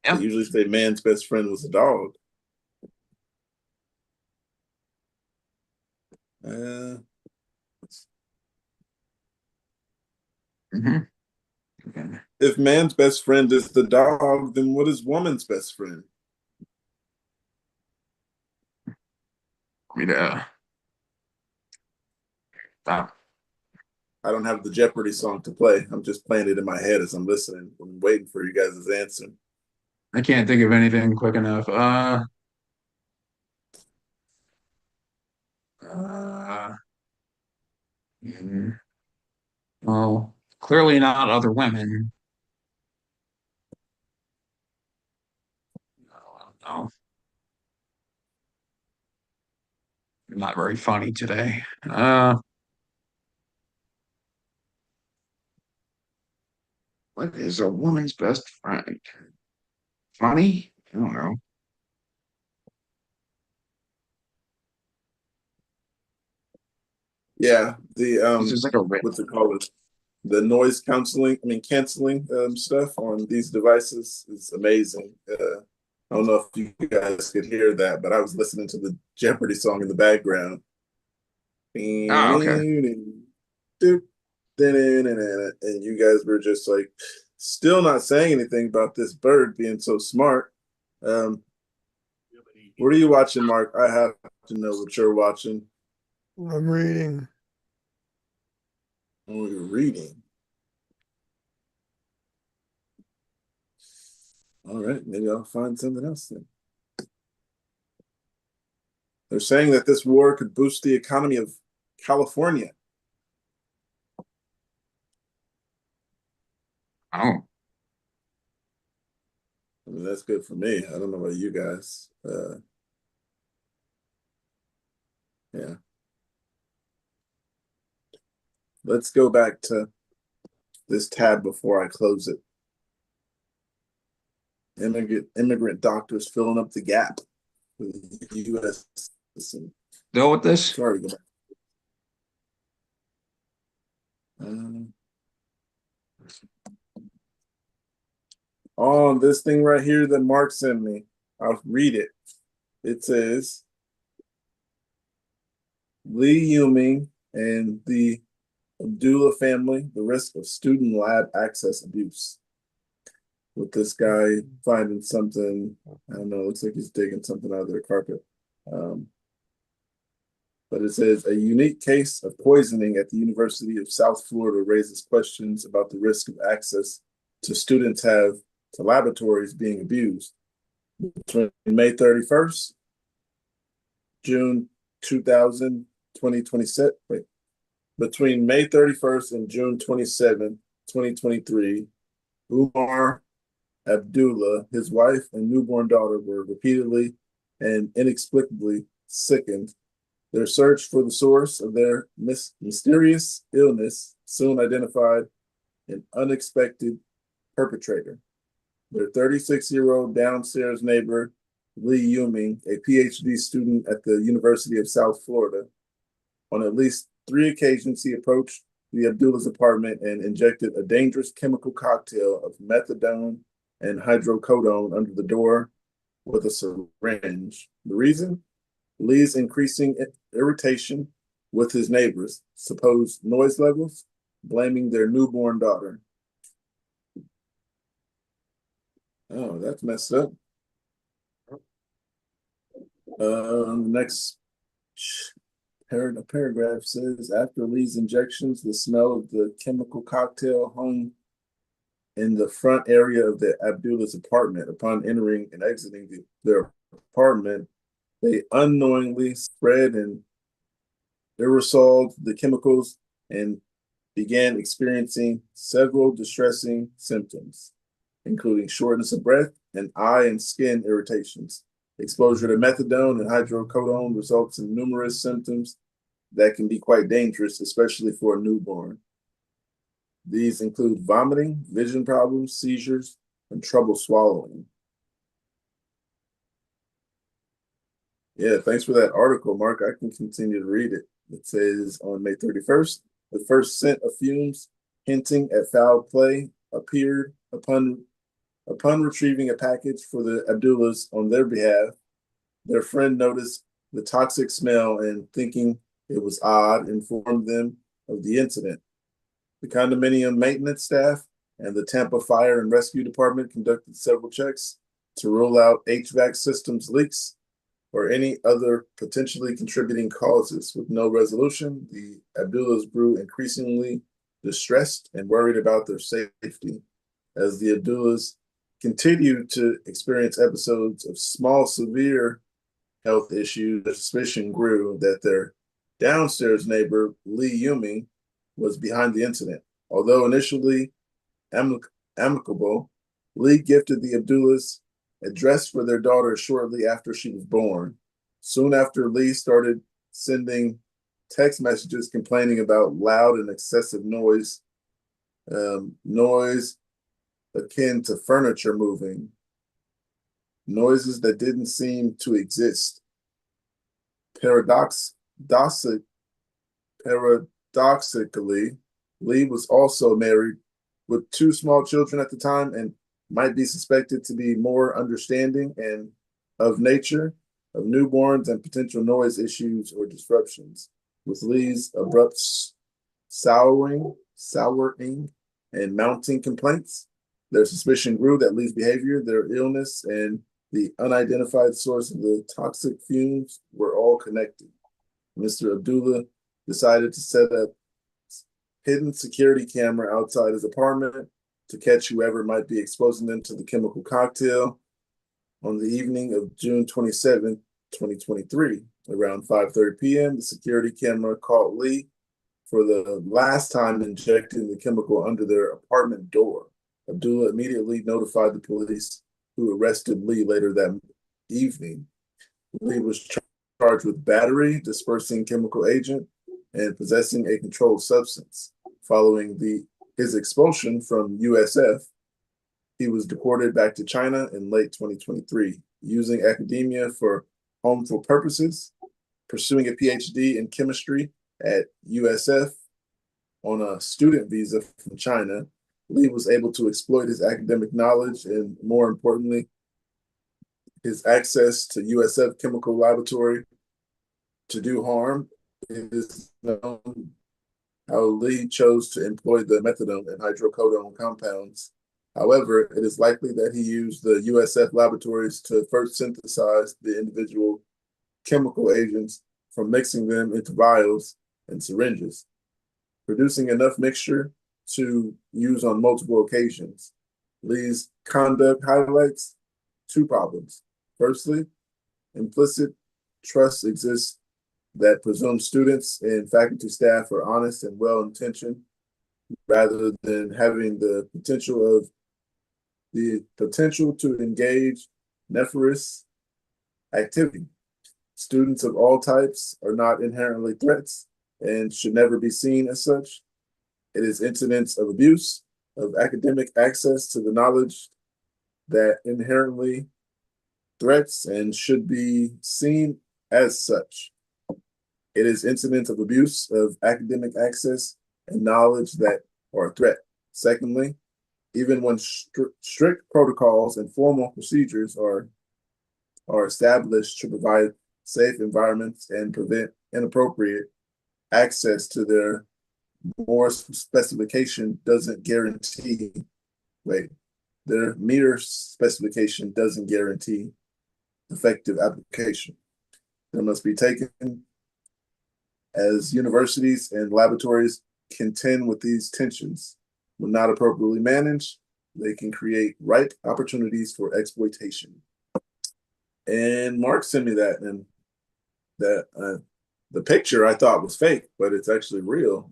They Yep. usually say man's best friend was a dog. Uh, Mm-hmm. Okay. if man's best friend is the dog, then what is woman's best friend? Me to stop. I don't have the Jeopardy song to play. I'm just playing it in my head as I'm listening. I'm waiting for you guys' answer. I can't think of anything quick enough. Uh, mm, well, clearly not other women. I don't know. You're not very funny today. What is a woman's best friend? Funny? I don't know. Yeah, the This is like a what's it called? The noise canceling stuff on these devices is amazing. I don't know if you guys could hear that, but I was listening to the Jeopardy song in the background. Oh, okay. And you guys were just like still not saying anything about this bird being so smart. Um, what are you watching, Mark? I have to know what you're watching. I'm reading. Oh, you're reading. All right, maybe I'll find something else then. They're saying that this war could boost the economy of California. Oh, I mean, that's good for me. I don't know about you guys. Yeah. Let's go back to this tab before I close it. Immigrant doctors filling up the gap with the U.S. deal with this? Sorry to go back. Um, on this thing right here that Mark sent me, I'll read it. It says Lee Yuming and the Abdullah family, the risk of student lab access abuse. With this guy finding something, I don't know, looks like he's digging something out of their carpet. But it says a unique case of poisoning at the University of South Florida raises questions about the risk of access to students have to laboratories being abused. Between May 31st, June 2000, 2027, wait, between May 31st and June 27th, 2023, Umar Abdullah, his wife, and newborn daughter were repeatedly and inexplicably sickened. Their search for the source of their mysterious illness soon identified an unexpected perpetrator. Their 36-year-old downstairs neighbor, Lee Yuming, a PhD student at the University of South Florida. On at least 3 occasions, he approached the Abdullah's apartment and injected a dangerous chemical cocktail of methadone and hydrocodone under the door with a syringe. The reason? Lee's increasing irritation with his neighbors, supposed noise levels, blaming their newborn daughter. Oh, that's messed up. Next paragraph says, after Lee's injections, the smell of the chemical cocktail hung in the front area of the Abdullah's apartment. Upon entering and exiting their apartment, they unknowingly spread and aerosoled the chemicals and began experiencing several distressing symptoms, including shortness of breath, and eye and skin irritations. Exposure to methadone and hydrocodone results in numerous symptoms that can be quite dangerous, especially for a newborn. These include vomiting, vision problems, seizures, and trouble swallowing. Yeah, thanks for that article, Mark. I can continue to read it. It says on May 31st, the first scent of fumes hinting at foul play appeared upon retrieving a package for the Abdullahs on their behalf. Their friend noticed the toxic smell and, thinking it was odd, informed them of the incident. The condominium maintenance staff and the Tampa Fire and Rescue Department conducted several checks to rule out HVAC systems leaks or any other potentially contributing causes. With no resolution, the Abdullahs grew increasingly distressed and worried about their safety. As the Abdullahs continued to experience episodes of small, severe health issues, the suspicion grew that their downstairs neighbor, Lee Yuming, was behind the incident. Although initially amicable, Lee gifted the Abdullahs a dress for their daughter shortly after she was born. Soon after, Lee started sending text messages complaining about loud and excessive noise, noise akin to furniture moving, noises that didn't seem to exist. Paradoxically, Lee was also married with 2 small children at the time and might be suspected to be more understanding and of nature of newborns and potential noise issues or disruptions. With Lee's abrupt souring, and mounting complaints, their suspicion grew that Lee's behavior, their illness, and the unidentified source of the toxic fumes were all connected. Mr. Abdullah decided to set up hidden security camera outside his apartment to catch whoever might be exposing them to the chemical cocktail. On the evening of June 27, 2023, around 5:30 p.m., the security camera caught Lee for the last time injecting the chemical under their apartment door. Abdullah immediately notified the police, who arrested Lee later that evening. Lee was charged with battery, dispersing chemical agent, and possessing a controlled substance. Following his expulsion from USF, he was deported back to China in late 2023, using academia for harmful purposes, pursuing a PhD in chemistry at USF on a student visa from China. Lee was able to exploit his academic knowledge and, more importantly, his access to USF Chemical Laboratory to do harm. It is known how Lee chose to employ the methadone and hydrocodone compounds. However, it is likely that he used the USF laboratories to first synthesize the individual chemical agents from mixing them into vials and syringes, producing enough mixture to use on multiple occasions. Lee's conduct highlights 2 problems. Firstly, implicit trust exists that presumes students and faculty staff are honest and well-intentioned, rather than having the potential to engage nefarious activity. Students of all types are not inherently threats and should never be seen as such. It is incidents of abuse of academic access to the knowledge that inherently threats and should be seen as such. It is incidents of abuse of academic access and knowledge that are a threat. Secondly, even when strict protocols and formal procedures are established to provide safe environments and prevent inappropriate access to their mere specification doesn't guarantee effective application. There must be taken as universities and laboratories contend with these tensions. When not appropriately managed, they can create ripe opportunities for exploitation. And Mark sent me that, and that the picture I thought was fake, but it's actually real.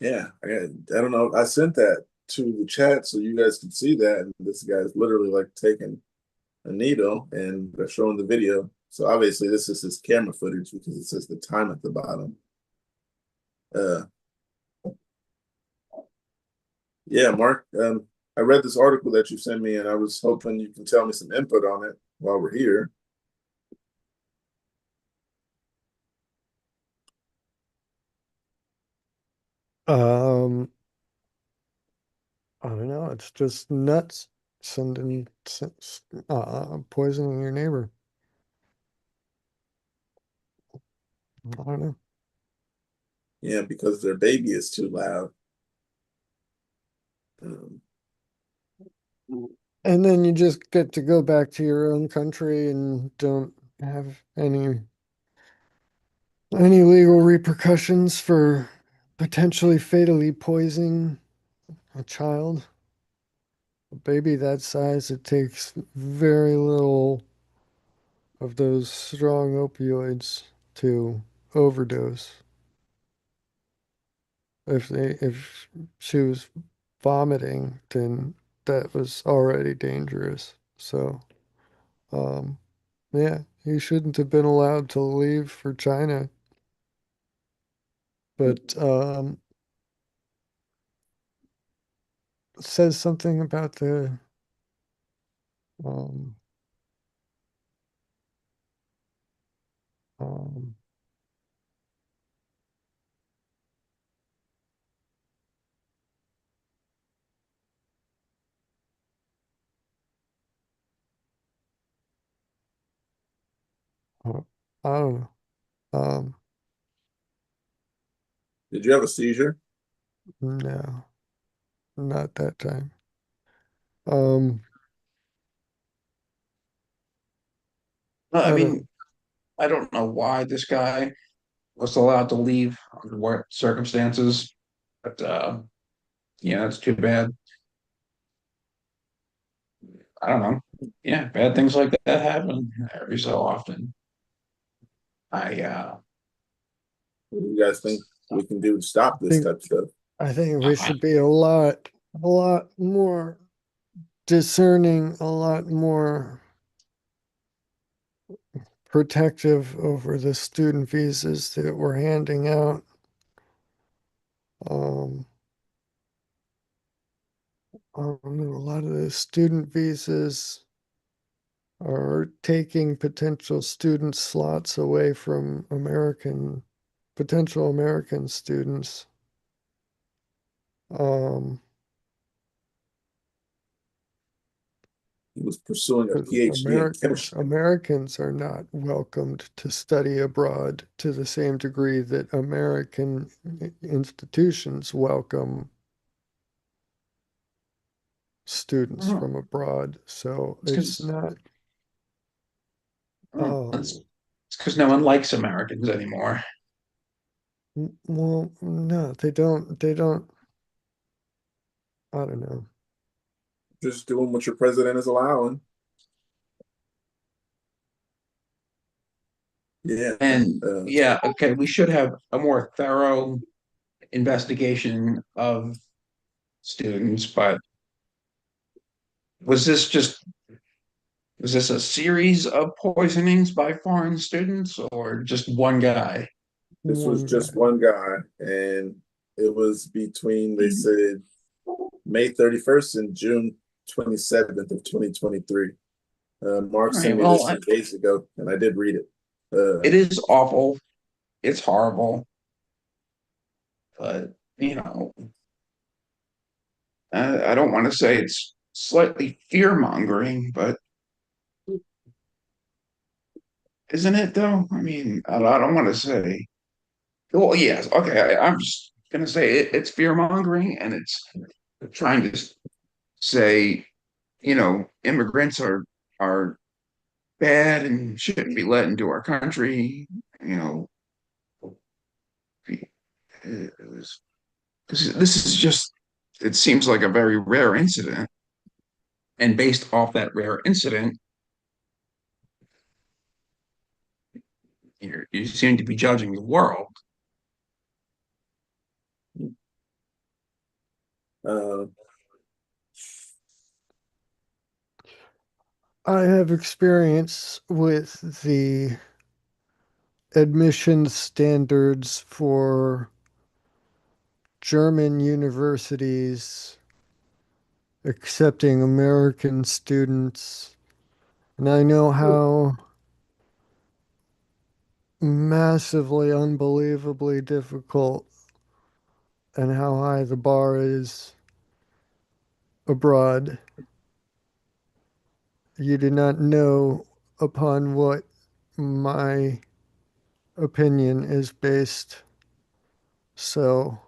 Yeah, I don't know. I sent that to the chat so you guys can see that. And this guy's literally like taking a needle and they're showing the video. So obviously this is his camera footage because it says the time at the bottom. Yeah, Mark, I read this article that you sent me and I was hoping you can tell me some input on it while we're here. I don't know. It's just nuts sending poisoning your neighbor. I don't know. Yeah, because their baby is too loud. And then you just get to go back to your own country and don't have any legal repercussions for potentially fatally poisoning a child. A baby that size, it takes very little of those strong opioids to overdose. If she was vomiting, then that was already dangerous. So, yeah, he shouldn't have been allowed to leave for China. But says something about the um um I don't know. Did you have a seizure? No, not that time. Um, I I don't. mean, I don't know why this guy was allowed to leave under what circumstances, but yeah, it's too bad. I don't know. Yeah, bad things like that happen every so often. I What do you guys think we can do to stop this think type of stuff? I think we should be a lot more discerning, a lot more protective over the student visas that we're handing out. Um, I don't know, a lot of the student visas are taking potential student slots away from potential American students. Um, He was pursuing a PhD in chemistry. Americans are not welcomed to study abroad to the same degree that American institutions welcome students oh, from abroad. So it's it's because not, it's um, because no one likes Americans anymore. well, no, they don't, I don't know. Just doing what your president is allowing. Yeah. And yeah, okay, we should have a more thorough investigation of students, but was this just was this a series of poisonings by foreign students or just one guy? This was One just guy. one guy, and it was between, they said, May 31st and June 27th of 2023. Mark All sent right, me this well, some days ago, and I did read it. it is awful. It's horrible, but you know, I don't want to say it's slightly fear mongering, but isn't it though? I mean, I don't want to say. Well, yes, okay. I'm just gonna say it's fear mongering, and it's trying to say, immigrants are bad and shouldn't be let into our country. You know, because this is just. It seems like a very rare incident, and based off that rare incident, you seem to be judging the world. uh, I have experience with the admission standards for German universities accepting American students, and I know how massively, unbelievably difficult and how high the bar is abroad. You do not know upon what my opinion is based, so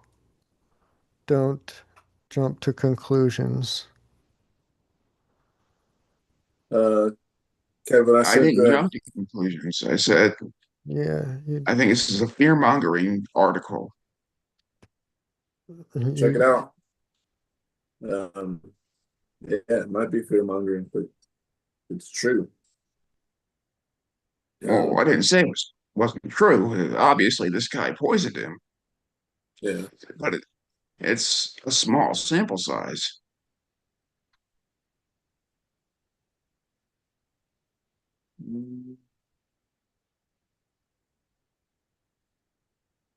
don't jump to conclusions. Uh, Kevin, I I sent didn't that. jump to conclusions. I said, Yeah, I think this is a fear-mongering article. Check it you, out. Um, yeah, it might be fear mongering, but it's true. Well, I didn't say wasn't true. Obviously, this guy poisoned him, Yeah. but it's a small sample size.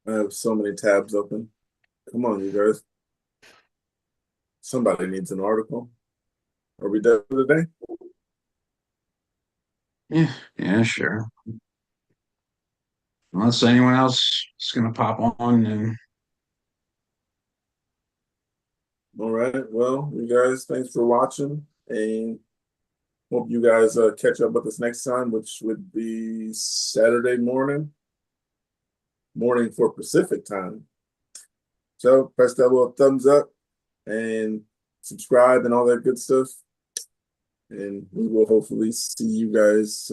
I have so many tabs open. Come on, you guys. Somebody needs an article. Are we done for today? Yeah, yeah, sure. Unless anyone else is going to pop on, and All right. Well, you guys, thanks for watching, and hope you guys catch up with us next time, which would be Saturday morning for Pacific time. So press that little thumbs up and subscribe and all that good stuff. And we will hopefully see you guys